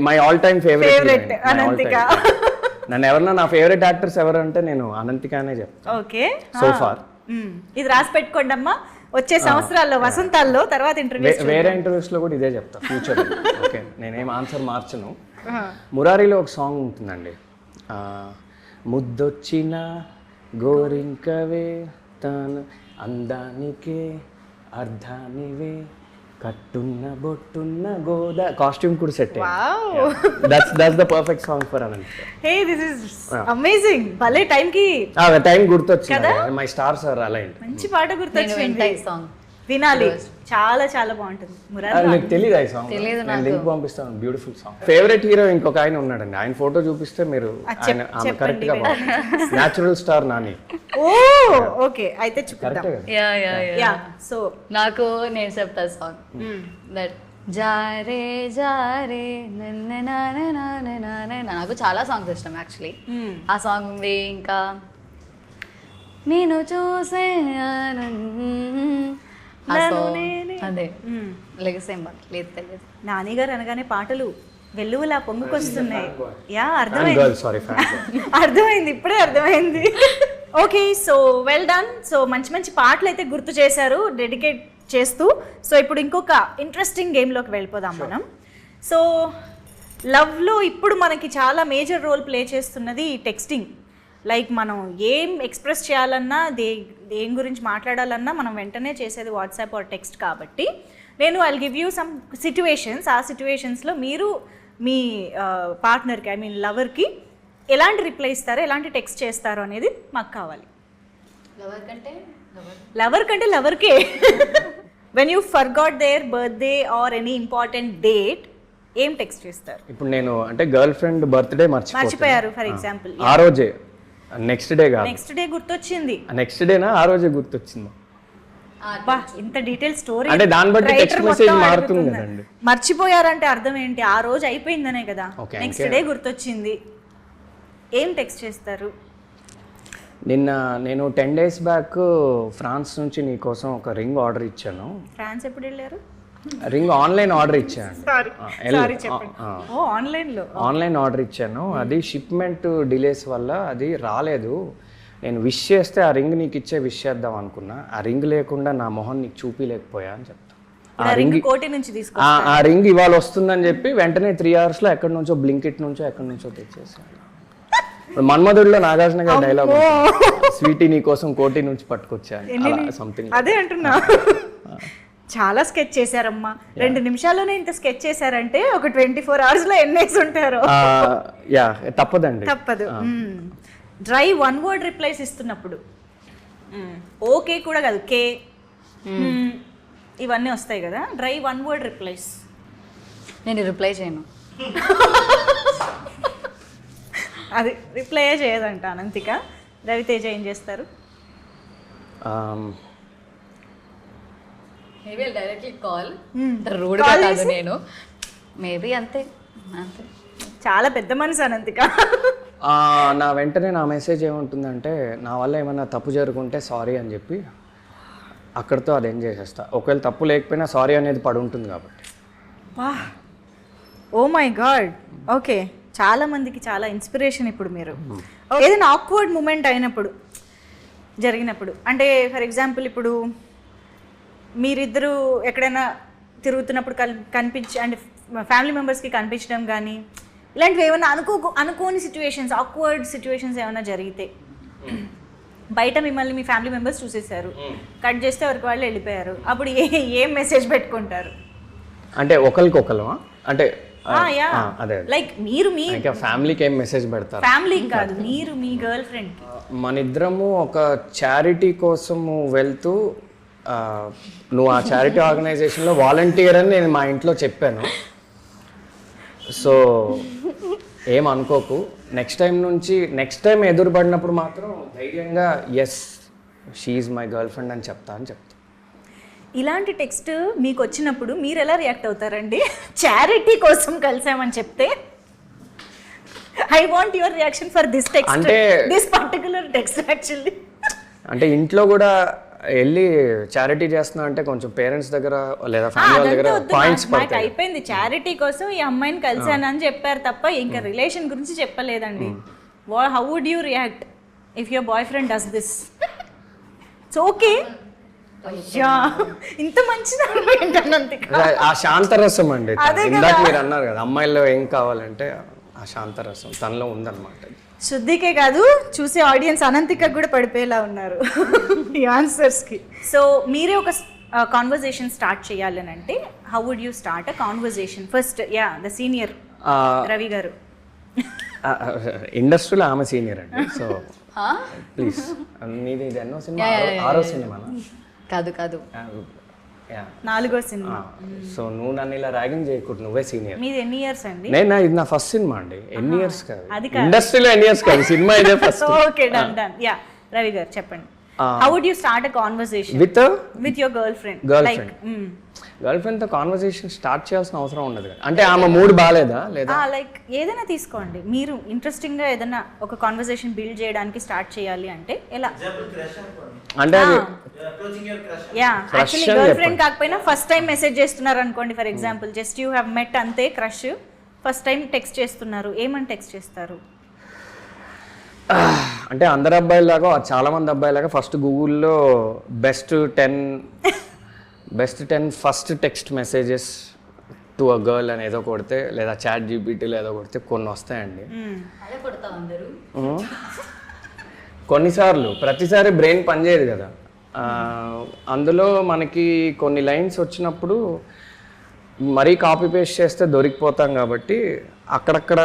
S2: My all time
S1: favourite Ananthika.
S2: నన్ను ఎవరన్నా నా ఫేవరెట్ యాక్టర్స్ ఎవరు అంటే నేను అనంతికానే చెప్తాను
S1: ఓకే,
S2: సో ఫార్.
S1: ఇది రాసి పెట్టుకోండి అమ్మా, వచ్చే సంవత్సరాల్లో వసంతాల్లో తర్వాత ఇంటర్వ్యూ
S2: వేరే ఇంటర్వ్యూస్ లో కూడా ఇదే చెప్తా ఫ్యూచర్. ఓకే, నేనేం ఆన్సర్ మార్చను. మురారిలో ఒక సాంగ్ ఉంటుందండి, ముద్దొచ్చిన గోరింకవే తాను అందానికే అర్ధానివే కట్టున్న బొట్టున్న గోదా. కాస్ట్యూమ్ కూడా set. That's the perfect song for Ananth.
S1: Hey this is amazing. భలే టైం కి
S2: టైం గుర్తొచ్చింది. My stars are aligned.
S1: మంచి పాట గుర్తొచ్చింది,
S3: సాంగ్
S1: వినాలి. చాలా చాలా బాగుంటుంది. మురారి
S2: నీకు తెలియదు ఈ సాంగ్? నేను లింక్ పంపిస్తాను. Beautiful song. ఫేవరెట్ హీరో ఇంకొక ఆయన ఉన్నాడండి, ఆయన ఫోటో చూపిస్తే మీరు ఆమె కరెక్ట్ గా న్యాచురల్ స్టార్ నాని.
S1: ఓ ఓకే, అయితే చూపిద్దాం. యా సో
S3: నాకు నేను చెప్తా సాంగ్ దట్ జారే జారే నాకు చాలా సాంగ్స్ ఇష్టం యాక్చువల్లీ. ఆ సాంగ్ ఉంది, ఇంకా నేను చూసే అదే లెగసేం లేదు తెలియదు.
S1: నాని గారు అనగానే పాటలు వెల్లువలా పొంగుకొస్తున్నాయి. యా అర్థమైంది, అర్థమైంది, ఇప్పుడే అర్థమైంది. Okay, so well done. So మంచి మంచి పాటలు అయితే గుర్తు చేశారు డెడికేట్ చేస్తూ. సో ఇప్పుడు ఇంకొక ఇంట్రెస్టింగ్ గేమ్లోకి వెళ్ళిపోదాం మనం. సో లవ్లో ఇప్పుడు మనకి చాలా మేజర్ రోల్ ప్లే చేస్తున్నది టెక్స్టింగ్. లైక్ మనం ఏం ఎక్స్ప్రెస్ చేయాలన్నా, దేని గురించి మాట్లాడాలన్నా మనం వెంటనే చేసేది వాట్సాప్ ఆర్ టెక్స్ట్. కాబట్టి నేను I'll give you some situations. ఆ సిచ్యువేషన్స్లో మీరు మీ పార్ట్నర్కి, ఐ మీన్ లవర్కి ఎలాంటి రిప్లై ఇస్తారో, ఎలాంటి టెక్స్ట్ చేస్తారో అనేది మాకు కావాలి. లవర్ కంటే లవర్కే. When you forgot their birthday or any important date, ఏం టెక్స్ట్ చేస్తారు?
S2: ఇప్పుడు నేను అంటే గర్ల్ ఫ్రెండ్ బర్త్డే
S1: మర్చిపోయారు ఫర్ ఎగ్జాంపుల్,
S2: ఆ రోజే నెక్స్ట్ డే కాదు,
S1: నెక్స్ట్ డే గుర్తొచ్చింది.
S2: నెక్స్ట్ డేనా ఆ రోజే గుర్తొచ్చింది.
S1: బా ఇంత డీటెయిల్ స్టోరీ.
S2: అంటే దాన్ని బట్టి టెక్స్ట్ మెసేజ్ మారుతుంది కదండి.
S1: మర్చిపోయారంటే అర్థం ఏంటి? ఆ రోజు అయిపోయిందనే కదా. నెక్స్ట్ డే గుర్తొచ్చింది, ఏం టెక్స్ట్ చేస్తారు?
S2: నిన్న నేను 10 days బ్యాక్ ఫ్రాన్స్ నుంచి నీ కోసం ఒక రింగ్ ఆర్డర్ ఇచ్చాను.
S1: ఫ్రాన్స్ ఎప్పుడు వెళ్ళారు?
S2: రింగ్ ఆన్లైన్ ఆర్డర్ ఇచ్చాను. ఆన్లైన్ ఆర్డర్ ఇచ్చాను. అది షిప్మెంట్ డిలేస్ వల్ల అది రాలేదు. నేను విష్ చేస్తే ఆ రింగ్ నీకు ఇచ్చే విష్ చేద్దాం అనుకున్నా. ఆ రింగ్ లేకుండా నా మొహం నీకు చూపిలేకపోయా అని చెప్తా. ఆ రింగ్ ఇవాళ వస్తుందని చెప్పి వెంటనే 3 hours లో ఎక్కడి నుంచో బ్లింకిట్ నుంచో ఎక్కడి నుంచో తెచ్చేసాను. మన్మధుడిలో నాగార్జున గారి డైలాగ్, స్వీటీ నీ కోసం కోటి నుంచి పట్టుకొచ్చాను, సంథింగ్
S1: అదే అంటున్నా. చాలా స్కెచ్ చేశారమ్మా. 2 నిమిషాల్లోనే ఇంత స్కెచ్ చేశారంటే ఒక 24 hours లో ఎన్నేసి ఉంటారు.
S2: తప్పదండి,
S1: తప్పదు. డ్రై 1 word రిప్లైస్ ఇస్తున్నప్పుడు ఓకే కూడా కాదు, కే ఇవన్నీ వస్తాయి కదా. డ్రై 1 word రిప్లైస్
S3: నేను రిప్లై చేయను.
S1: అది రిప్లై చేయదంట అనంతిక. రవితేజ ఏం చేస్తారు?
S3: మేబీ డైరెక్ట్లీ కాల్, రూడ్గా కాదు నేను, మేబీ అంతే.
S1: చాలా పెద్ద మనసు అనంతిక.
S2: నా వెంటనే నా మెసేజ్ ఏముంటుందంటే, నా వల్ల ఏమైనా తప్పు జరుగుంటే సారీ అని చెప్పి అక్కడితో అది ఏం చేసేస్తా. ఒకవేళ తప్పు లేకపోయినా సారీ అనేది పడి ఉంటుంది కాబట్టి.
S1: Oh my God. ఓకే, చాలా మందికి చాలా ఇన్స్పిరేషన్ ఇప్పుడు మీరు. ఏదైనా ఆక్వర్డ్ మూమెంట్ అయినప్పుడు, జరిగినప్పుడు, అంటే ఫర్ ఎగ్జాంపుల్ ఇప్పుడు మీరిద్దరూ ఎక్కడైనా తిరుగుతున్నప్పుడు కనిపించి, అంటే ఫ్యామిలీ మెంబర్స్కి కనిపించడం కానీ ఇలాంటివి ఏమైనా అనుకోని సిచ్యువేషన్స్, ఆక్వర్డ్ సిచ్యువేషన్స్ ఏమైనా జరిగితే, బయట మిమ్మల్ని మీ ఫ్యామిలీ మెంబర్స్ చూసేశారు, కట్ చేస్తే ఎవరికి వాళ్ళు వెళ్ళిపోయారు, అప్పుడు ఏం మెసేజ్ పెట్టుకుంటారు?
S2: అంటే ఒకరికొకరు అంటే
S1: లైక్ మీరు మీ
S2: ఫ్యామిలీకి ఏం మెసేజ్ పెడతారు?
S1: ఫ్యామిలీకి కాదు, మీరు మీ గర్ల్ ఫ్రెండ్.
S2: మన ఇద్దరము ఒక చారిటీ కోసము వెళ్తూ, నువ్వు ఆ చారిటీ ఆర్గనైజేషన్లో వాలంటీర్ అని నేను మా ఇంట్లో చెప్పాను. సో ఏం అనుకోకు, నెక్స్ట్ టైం ఎదురుపడినప్పుడు మాత్రం ధైర్యంగా yes she's my girlfriend అని చెప్తా.
S1: ఇలాంటి టెక్స్ట్ మీకు వచ్చినప్పుడు మీరు ఎలా రియాక్ట్ అవుతారండి? చారిటీ కోసం కలిసామని చెప్తే I want your reaction for this text,
S2: అంటే
S1: దిస్ పర్టికులర్ టెక్స్ట్ యాక్చువల్లీ.
S2: అంటే ఇంట్లో కూడా వెళ్ళి చారిటీ చేస్తున్నా అంటే కొంచెం పేరెంట్స్ దగ్గర లేదా ఫ్యామిలీ వాళ్ళ దగ్గర పాయింట్స్ పడతాయి.
S1: అయిపోయింది, చారిటీ కోసం ఈ అమ్మాయిని కలిసానని చెప్పారు తప్ప ఇంకా రిలేషన్ గురించి చెప్పలేదండి. How would you react if your boyfriend does this? It's okay. అయ్యా ఇంత మంచిది ఏంటన్నంత
S2: ఆ శాంతరసం అండి, ఇందాక మీరు అన్నారు కదా అమ్మాయిల్లో ఏం కావాలంటే ఆ శాంతరసం తనలో ఉందన్నమాట.
S1: శుద్ధికే కాదు, చూసే ఆడియన్స్ అనంతిక కూడా పడిపోయేలా ఉన్నారు ఈ ఆన్సర్స్కి. సో మీరే ఒక కాన్వర్జేషన్ స్టార్ట్ చేయాలని అంటే how would you start a conversation? First the senior Ravi గారు.
S2: ఇండస్ట్రీలో ఆమె సీనియర్ అండి. సో ప్లీజ్, నీది ఇది ఎన్నో సినిమా? 6వ సినిమా?
S3: కాదు
S1: 4వ సినిమా.
S2: సో నువ్వు నన్ను ఇలా ర్యాగింగ్ చేయకూడదు, నువ్వే సీనియర్.
S1: మీది ఎన్ని ఇయర్స్ అండి?
S2: ఇది నా ఫస్ట్ సినిమా అండి. ఎన్ని ఇయర్స్ కాదు, ఇండస్ట్రీలో ఎన్ని ఇయర్స్ కాదు, సినిమా ఇదే ఫస్ట్.
S1: Okay done. రవి గారు చెప్పండి, how would you start a conversation with your girlfriend?
S2: Girlfriend తో కాన్వర్సేషన్ స్టార్ట్ చేయాల్సిన అవసరం ఉండదు కదా. అంటే ఆమె మూడ్ బాగాలేదా లేదా
S1: లైక్ ఏదైనా తీసుకోండి, మీరు ఇంట్రెస్టింగ్ గా ఏదైనా ఒక కాన్వర్సేషన్ బిల్డ్ చేయడానికి స్టార్ట్ చేయాలి అంటే ఎలా?
S2: అంటే
S1: యాక్చువల్లీ గర్ల్ ఫ్రెండ్ కాకపోయినా ఫస్ట్ టైం మెసేజ్ చేస్తున్నారు అనుకోండి, for example just you have met అంతే, క్రష్, ఫస్ట్ టైం టెక్స్ట్ చేస్తున్నారు, ఏమని టెక్స్ట్ చేస్తారు?
S2: అంటే అందరు అబ్బాయిలాగా చాలా మంది అబ్బాయిలాగా ఫస్ట్ గూగుల్లో best 10 first text messages to a girl అని ఏదో కొడితే, లేదా చాట్ జీపీటీలో ఏదో కొడితే కొన్ని వస్తాయండి. కొన్నిసార్లు ప్రతిసారి బ్రెయిన్ పనిచేయదు కదా. అందులో మనకి కొన్ని లైన్స్ వచ్చినప్పుడు మరీ కాపీ పేస్ట్ చేస్తే దొరికిపోతాం కాబట్టి అక్కడక్కడ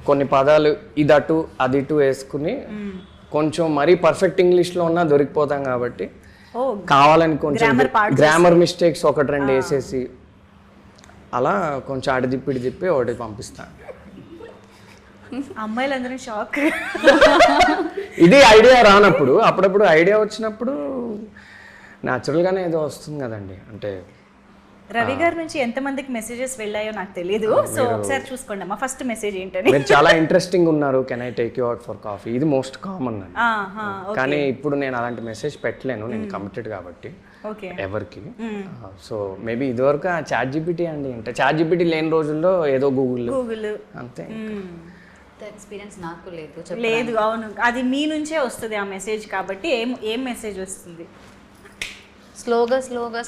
S2: కొన్ని పదాలు ఇదటు అది ఇటు వేసుకుని కొంచెం మరీ పర్ఫెక్ట్ ఇంగ్లీష్లో ఉన్నా దొరికిపోతాం కాబట్టి కావాలని కొంచెం గ్రామర్ మిస్టేక్స్ 1-2 వేసేసి అలా కొంచెం అటు తిప్పి ఒకటి పంపిస్తాను.
S1: అమ్మాయిలందరూ షాక్.
S2: ఇది ఐడియా రానప్పుడు, అప్పుడప్పుడు ఐడియా వచ్చినప్పుడు న్యాచురల్గానే ఏదో వస్తుంది కదండి. అంటే
S1: రవి గారి నుంచి ఎంతమందికి మెసేజెస్ వెళ్ళాయో నాకు తెలియదు, సో ఒకసారి చూసుకోండి అమ్మా ఫస్ట్ మెసేజ్ ఏంటని.
S2: మీరు చాలా ఇంట్రెస్టింగ్ ఉన్నారు, can I take you out for coffee, ఇది మోస్ట్ కామన్ అండి. కానీ ఇప్పుడు నేను అలాంటి మెసేజ్ పెట్టలేను, నేను కమిటెడ్ కాబట్టి ఎవరికి. సో మేబీ ఇదివరకు చాట్ జీపీటీ అండి, అంటే చాట్ జీపీటీ లేని రోజుల్లో ఏదో గూగుల్ అంతే.
S3: ఎక్స్పీరియన్స్ నాకు
S1: లేదు. అవును, అది మీ నుంచే వస్తుంది ఆ మెసేజ్ కాబట్టి. ఏం మెసేజ్ వస్తుంది?
S3: స్లోగా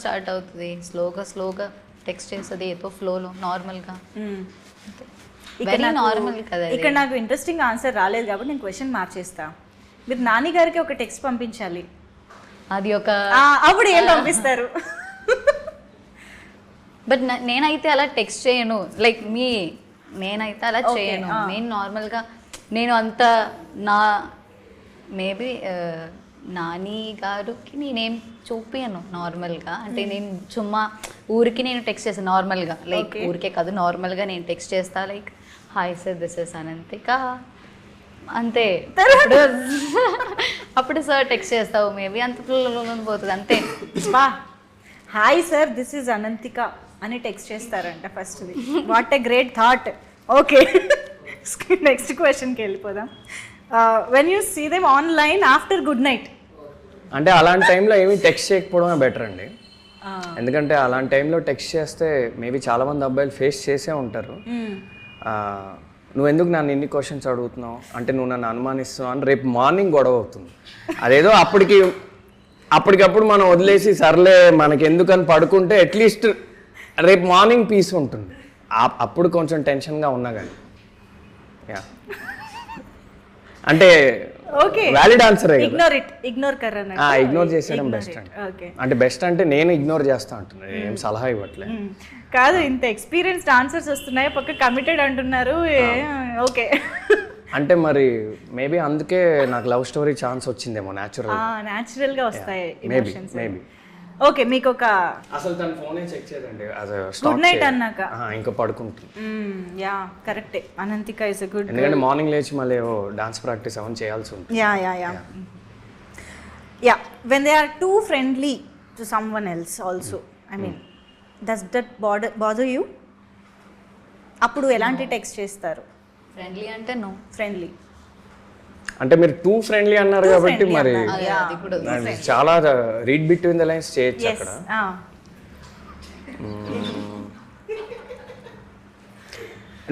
S3: స్టార్ట్ అవుతుంది, స్లోగా టెక్స్ట్ చేస్తుంది ఏదో ఫ్లోలో నార్మల్గా. నార్మల్ కదా.
S1: ఇక్కడ నాకు ఇంట్రెస్టింగ్ ఆన్సర్ రాలేదు కాబట్టి నేను క్వశ్చన్ మార్చేస్తా. మీరు నాని గారికి ఒక టెక్స్ట్ పంపించాలి,
S3: అది ఒక
S1: అప్పుడు ఏం పంపిస్తారు?
S3: బట్ నేనైతే అలా టెక్స్ట్ చేయను, లైక్ నేనైతే అలా చేయను. నేను నార్మల్గా నేను అంత మేబీ నాని గారికి నేనేం చూపియను నార్మల్గా. అంటే నేను చుమ్మా ఊరికి నేను టెక్స్ట్ చేస్తాను నార్మల్గా, లైక్ ఊరికే కాదు నార్మల్గా నేను టెక్స్ట్ చేస్తా, like hi sir this is Ananthika అంతే. అప్పుడు సార్ టెక్స్ట్ చేస్తావు మేబీ అంత పోతుంది అంతే.
S1: Hi sir this is Ananthika అని టెక్స్ట్ చేస్తారంట first. What a great thought. Okay, next క్వశ్చన్కి వెళ్ళిపోదాం. When you see them online after good night,
S2: అంటే అలాంటి టైంలో ఏమీ టెక్స్ట్ చేయకపోవడమే బెటర్ అండి. ఎందుకంటే అలాంటి టైంలో టెక్స్ట్ చేస్తే మేబీ చాలామంది అబ్బాయిలు ఫేస్ చేసే ఉంటారు. నువ్వు ఎందుకు నన్ను ఇన్ని క్వశ్చన్స్ అడుగుతున్నావు, అంటే నువ్వు నన్ను అనుమానిస్తున్నావు అని రేపు మార్నింగ్ గొడవ అవుతుంది. అదేదో అప్పటికప్పుడు మనం వదిలేసి సర్లే మనకి ఎందుకని పడుకుంటే అట్లీస్ట్ రేపు మార్నింగ్ పీస్ ఉంటుంది. అప్పుడు కొంచెం టెన్షన్గా ఉన్నా కానీ అంటే వ్యాలిడ్ ఆన్సర్ ఇగ్నోర్ చేసేయడం బెస్ట్ అండి. అంటే బెస్ట్ అంటే నేను ఇగ్నోర్ చేస్తా అంటున్నా, ఏం సలహా ఇవ్వట్లే
S1: కాదు. ఇంత ఎక్స్పీరియన్స్డ్ ఆన్సర్స్ వస్తున్నాయి, పక్క కమిటెడ్ అంటున్నారు. ఓకే,
S2: అంటే మరి మేబీ అందుకే నాకు లవ్ స్టోరీ ఛాన్స్ వచ్చిందేమో న్యాచురల్గా
S1: వస్తాయి.
S2: మేబీ
S1: ఓకే మీకు ఒక
S2: అసలు తన ఫోనే చెక్ చేయదండి
S1: గుడ్ నైట్ అన్నాక
S2: ఇంకా పడుకుంటుంది.
S1: యా కరెక్టే, అనంతిక ఇస్ అ గుడ్.
S2: ఎందుకంటే మార్నింగ్ లేచి మళ్ళీ డాన్స్ ప్రాక్టీస్ అవన్నీ చేయాల్సి ఉంటుంది.
S1: Yeah when they are too friendly to someone else also, I mean does that bother you? అప్పుడు ఎలాంటి టెక్స్ట్ చేస్తారు?
S3: ఫ్రెండ్లీ అంటే నో.
S1: ఫ్రెండ్లీ
S2: అంటే మీరు టూ ఫ్రెండ్లీ అన్నారు కాబట్టి మరి
S3: అది కూడా
S2: చాలా రీడ్ బిట్వీన్ ద లైన్స్ చేయొచ్చు అక్కడ.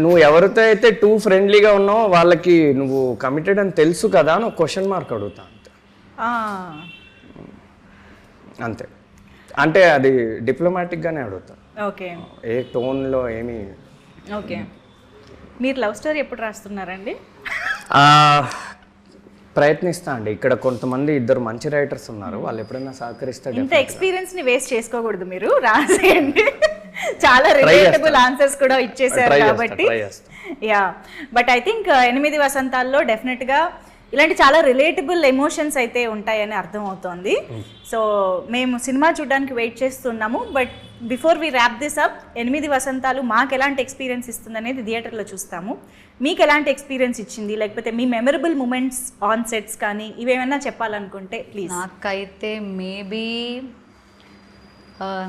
S2: నువ్వు ఎవరితో అయితే టూ ఫ్రెండ్లీగా ఉన్నావో వాళ్ళకి నువ్వు కమిటెడ్ అని తెలుసు కదా అని ఒక క్వశ్చన్ మార్క్ అడుగుతా అంతే. అంతే, అంటే అది డిప్లొమాటిక్గానే అడుగుతా.
S1: ఓకే,
S2: ఏ టోన్లో ఏమి.
S1: ఓకే, మీరు లవ్ స్టోరీ ఎప్పుడు రాస్తున్నారండి?
S2: ప్రయత్నిస్తా అండి. ఇక్కడ కొంతమంది ఇద్దరు మంచి రైటర్స్ ఉన్నారు, వాళ్ళు ఎప్పుడైనా సహకరిస్తారు.
S1: ఇంత ఎక్స్పీరియన్స్ ని వేస్ట్ చేసుకోకూడదు, మీరు రాసేయండి. చాలా రిలేటబుల్ ఆన్సర్స్ కూడా ఇచ్చేసారు కాబట్టి. యా, బట్ ఐ థింక్ 8 వసంతాల్లో డెఫినెట్ గా ఇలాంటి చాలా రిలేటబుల్ ఎమోషన్స్ అయితే ఉంటాయని అర్థం అవుతోంది. సో మేము సినిమా చూడడానికి వెయిట్ చేస్తున్నాము. But before we wrap this up, 8 Vasanthalu మాకు ఎలాంటి ఎక్స్పీరియన్స్ ఇస్తుంది అనేది థియేటర్లో చూస్తాము. మీకు ఎలాంటి ఎక్స్పీరియన్స్ ఇచ్చింది, లేకపోతే మీ మెమరబుల్ మూమెంట్స్ ఆన్ సెట్స్ కానీ ఇవేమైనా చెప్పాలనుకుంటే ప్లీజ్.
S3: నాకైతే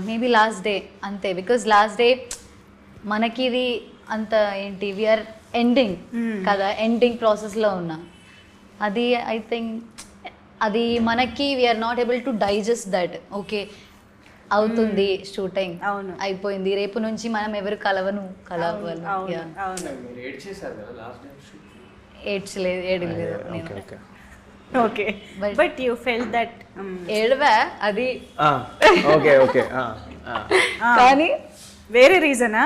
S3: మేబీ లాస్ట్ డే అంతే. బికాజ్ లాస్ట్ డే మనకి ఇది అంత ఏంటి, వీఆర్ ఎండింగ్ కదా, ఎండింగ్ ప్రాసెస్లో ఉన్నా. అది ఐ థింక్ అది మనకి we're not able to digest that. Okay అవుతుంది షూటింగ్,
S1: అవును
S3: అయిపోయింది, రేపు నుంచి మనం ఎవరు కలవాలి. ఏడ్చలేదు నేను.
S1: Okay, but you felt that
S3: ఏడవా అది.
S2: ఓకే ఓకే,
S1: కానీ వేరే రీజనా?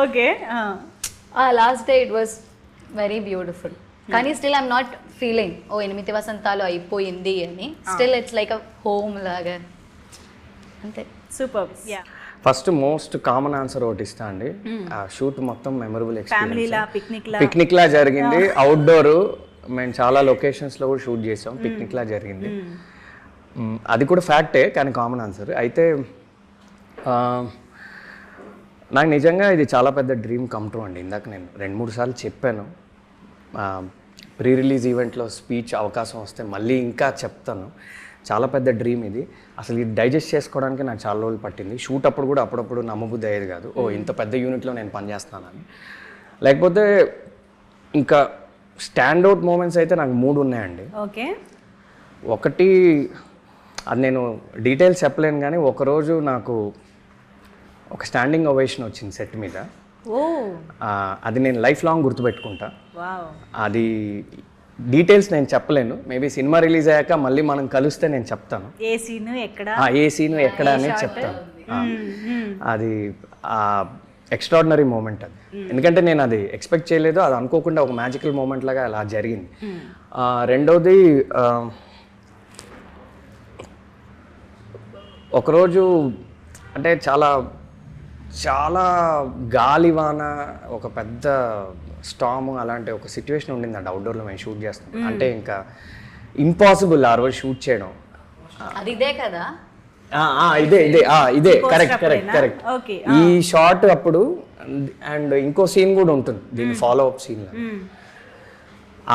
S1: Okay,
S3: last day it was very beautiful. కానీ still I'm not feeling 8 Vasanthalu అయిపోయింది అని. Still it's like a home లాగా అంతే.
S1: Super. Yeah,
S2: first most common answer ఒకటి ఇస్తా అండి. ఆ షూట్ మొత్తం మెమరబుల్ పిక్నిక్ లా జరిగింది. అవుట్డోర్ మేము చాలా లొకేషన్స్ లో కూడా షూట్ చేసాం, పిక్నిక్ లా జరిగింది. అది కూడా ఫ్యాక్టే, కానీ కామన్ ఆన్సర్. అయితే నాకు నిజంగా ఇది చాలా పెద్ద డ్రీమ్ కమ్ ట్రూ అండి. ఇందాక నేను 2-3 సార్లు చెప్పాను. ప్రీ రిలీజ్ ఈవెంట్లో స్పీచ్ అవకాశం వస్తే మళ్ళీ ఇంకా చెప్తాను. చాలా పెద్ద డ్రీమ్ ఇది. అసలు ఇది డైజెస్ట్ చేసుకోవడానికి నాకు చాలా రోజులు పట్టింది. షూట్ అప్పుడు కూడా అప్పుడప్పుడు నమ్మబుద్ధి అయ్యేది కాదు, ఇంత పెద్ద యూనిట్లో నేను పనిచేస్తున్నానని. లేకపోతే ఇంకా స్టాండ్అవుట్ మూమెంట్స్ అయితే నాకు 3 ఉన్నాయండి.
S1: ఓకే,
S2: ఒకటి అది నేను డీటెయిల్స్ చెప్పలేను, కానీ ఒకరోజు నాకు ఒక స్టాండింగ్ ఓవేషన్ వచ్చింది సెట్ మీద. అది నేను లైఫ్ లాంగ్ గుర్తుపెట్టుకుంటా. అది డీటెయిల్స్ నేను చెప్పలేను, మేబీ సినిమా రిలీజ్ అయ్యాక మళ్ళీ మనం కలిస్తే నేను చెప్తాను ఏ సీను ఎక్కడ అనేది చెప్తాను. అది ఎక్స్ట్రాడినరీ మూమెంట్ అది. ఎందుకంటే నేను అది ఎక్స్పెక్ట్ చేయలేదు, అది అనుకోకుండా ఒక మ్యాజికల్ మూమెంట్ లాగా అలా జరిగింది. రెండోది, ఒకరోజు అంటే చాలా చాలా గాలివాన, ఒక పెద్ద స్టామ్ అలాంటి ఒక సిచ్యువేషన్ ఉండిందండి అవుట్డోర్లో మేము షూట్ చేస్తాం. అంటే ఇంకా ఇంపాసిబుల్ ఆ రోజు షూట్ చేయడం.
S3: ఇదే కదా,
S2: ఇదే కరెక్ట్. ఈ షాట్ అప్పుడు అండ్ ఇంకో సీన్ కూడా ఉంటుంది దీని ఫాలో అప్ సీన్.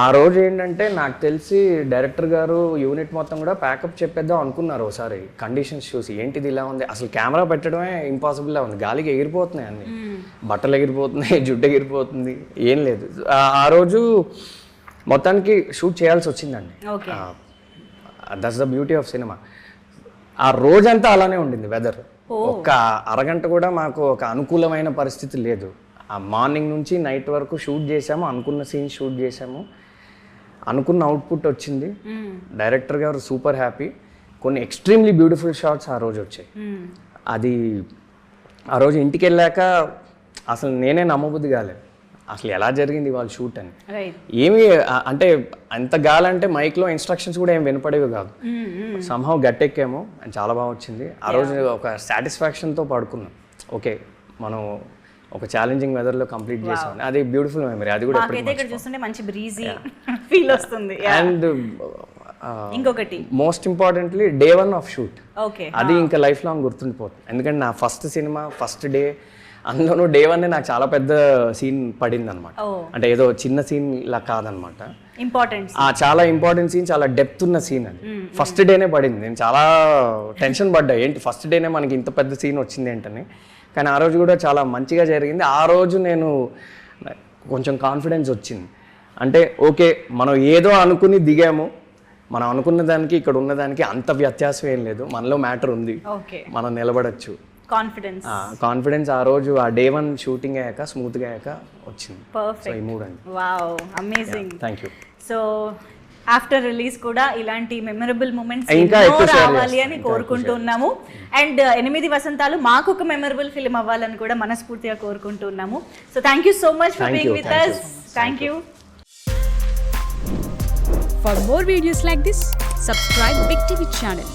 S2: ఆ రోజు ఏంటంటే నాకు తెలిసి డైరెక్టర్ గారు యూనిట్ మొత్తం కూడా ప్యాకప్ చెప్పేద్దాం అనుకున్నారు ఒకసారి. కండిషన్స్ చూసి ఏంటిది ఇలా ఉంది, అసలు కెమెరా పెట్టడమే ఇంపాసిబుల్లా ఉంది. గాలికి ఎగిరిపోతున్నాయి అన్ని, బట్టలు ఎగిరిపోతున్నాయి, జుట్టు ఎగిరిపోతుంది, ఏం లేదు. ఆ రోజు మొత్తానికి షూట్ చేయాల్సి వచ్చిందండి. That's the beauty of cinema. ఆ రోజంతా అలానే ఉండింది వెదర్. ఒక్క అరగంట కూడా మాకు ఒక అనుకూలమైన పరిస్థితి లేదు. ఆ మార్నింగ్ నుంచి నైట్ వరకు షూట్ చేసాము, అనుకున్న సీన్ షూట్ చేసాము, అనుకున్న అవుట్పుట్ వచ్చింది. డైరెక్టర్ గారు సూపర్ హ్యాపీ. కొన్ని ఎక్స్ట్రీమ్లీ బ్యూటిఫుల్ షాట్స్ ఆ రోజు వచ్చాయి. అది ఆ రోజు ఇంటికి వెళ్ళాక అసలు నేనే నమ్మబుద్ధి కాలేదు, అసలు ఎలా జరిగింది వాళ్ళ షూట్ అని. ఏమి అంటే ఎంత గాలంటే మైక్లో ఇన్స్ట్రక్షన్స్ కూడా ఏం వినపడేవి కాదు. సంహౌ గట్టెక్కేమో అని చాలా బాగా వచ్చింది. ఆ రోజు ఒక సాటిస్ఫాక్షన్తో పడుకున్నాం. ఓకే, మనం ఒక ఛాలెంజింగ్ వెదర్ లో కంప్లీట్ చేసాం. అది బ్యూటిఫుల్ మెమరీ. అది కూడా
S1: చూస్తుంటే మంచి బ్రీజీ ఫీల్ వస్తుంది.
S2: అండ్
S1: ఇంకొకటి
S2: most importantly day 1 of shoot,
S1: okay
S2: అది ఇంకా లైఫ్ లాంగ్ గుర్తుండిపోతుంది. ఎందుకంటే నా ఫస్ట్ సినిమా ఫస్ట్ డే, అందులోనూ డే 1 నాకు చాలా పెద్ద సీన్ పడింది అనమాట. అంటే ఏదో చిన్న సీన్ ఇలా కాదనమాట,
S1: ఇంపార్టెంట్
S2: చాలా ఇంపార్టెంట్ సీన్, చాలా డెప్త్ ఉన్న సీన్ అది. ఫస్ట్ డేనే పడింది. నేను చాలా టెన్షన్ పడ్డా, ఏంటి ఫస్ట్ డేనే మనకి ఇంత పెద్ద సీన్ వచ్చింది ఏంటని. కానీ ఆ రోజు కూడా చాలా మంచిగా జరిగింది. ఆ రోజు నేను కొంచెం కాన్ఫిడెన్స్ వచ్చింది. అంటే ఓకే, మనం ఏదో అనుకుని దిగాము, మనం అనుకున్న దానికి ఇక్కడ ఉన్నదానికి అంత వ్యత్యాసం ఏం లేదు, మనలో మ్యాటర్ ఉంది,
S1: ఓకే
S2: మనం నిలబడచ్చు.
S1: కాన్ఫిడెన్స్
S2: ఆ రోజు ఆ డే 1 షూటింగ్ అయ్యాక స్మూత్గా అయ్యాక వచ్చింది. సో ఈ మూడు అండి.
S1: Wow, amazing.
S2: Thank you.
S1: So after release కూడా ఇలాంటి మెమరబుల్ మూమెంట్స్
S2: ఇంకా ఎక్కువ
S1: రావాలి అని కోరుకుంటున్నాము. అండ్ 8 వసంతాలు మాకు ఒక మెమరబుల్ ఫిల్మ్ అవ్వాలని కూడా మనస్ఫూర్తిగా కోరుకుంటున్నాము. So thank you so much for being with us. Thank you.
S4: For more videos like this, subscribe Big TV channel.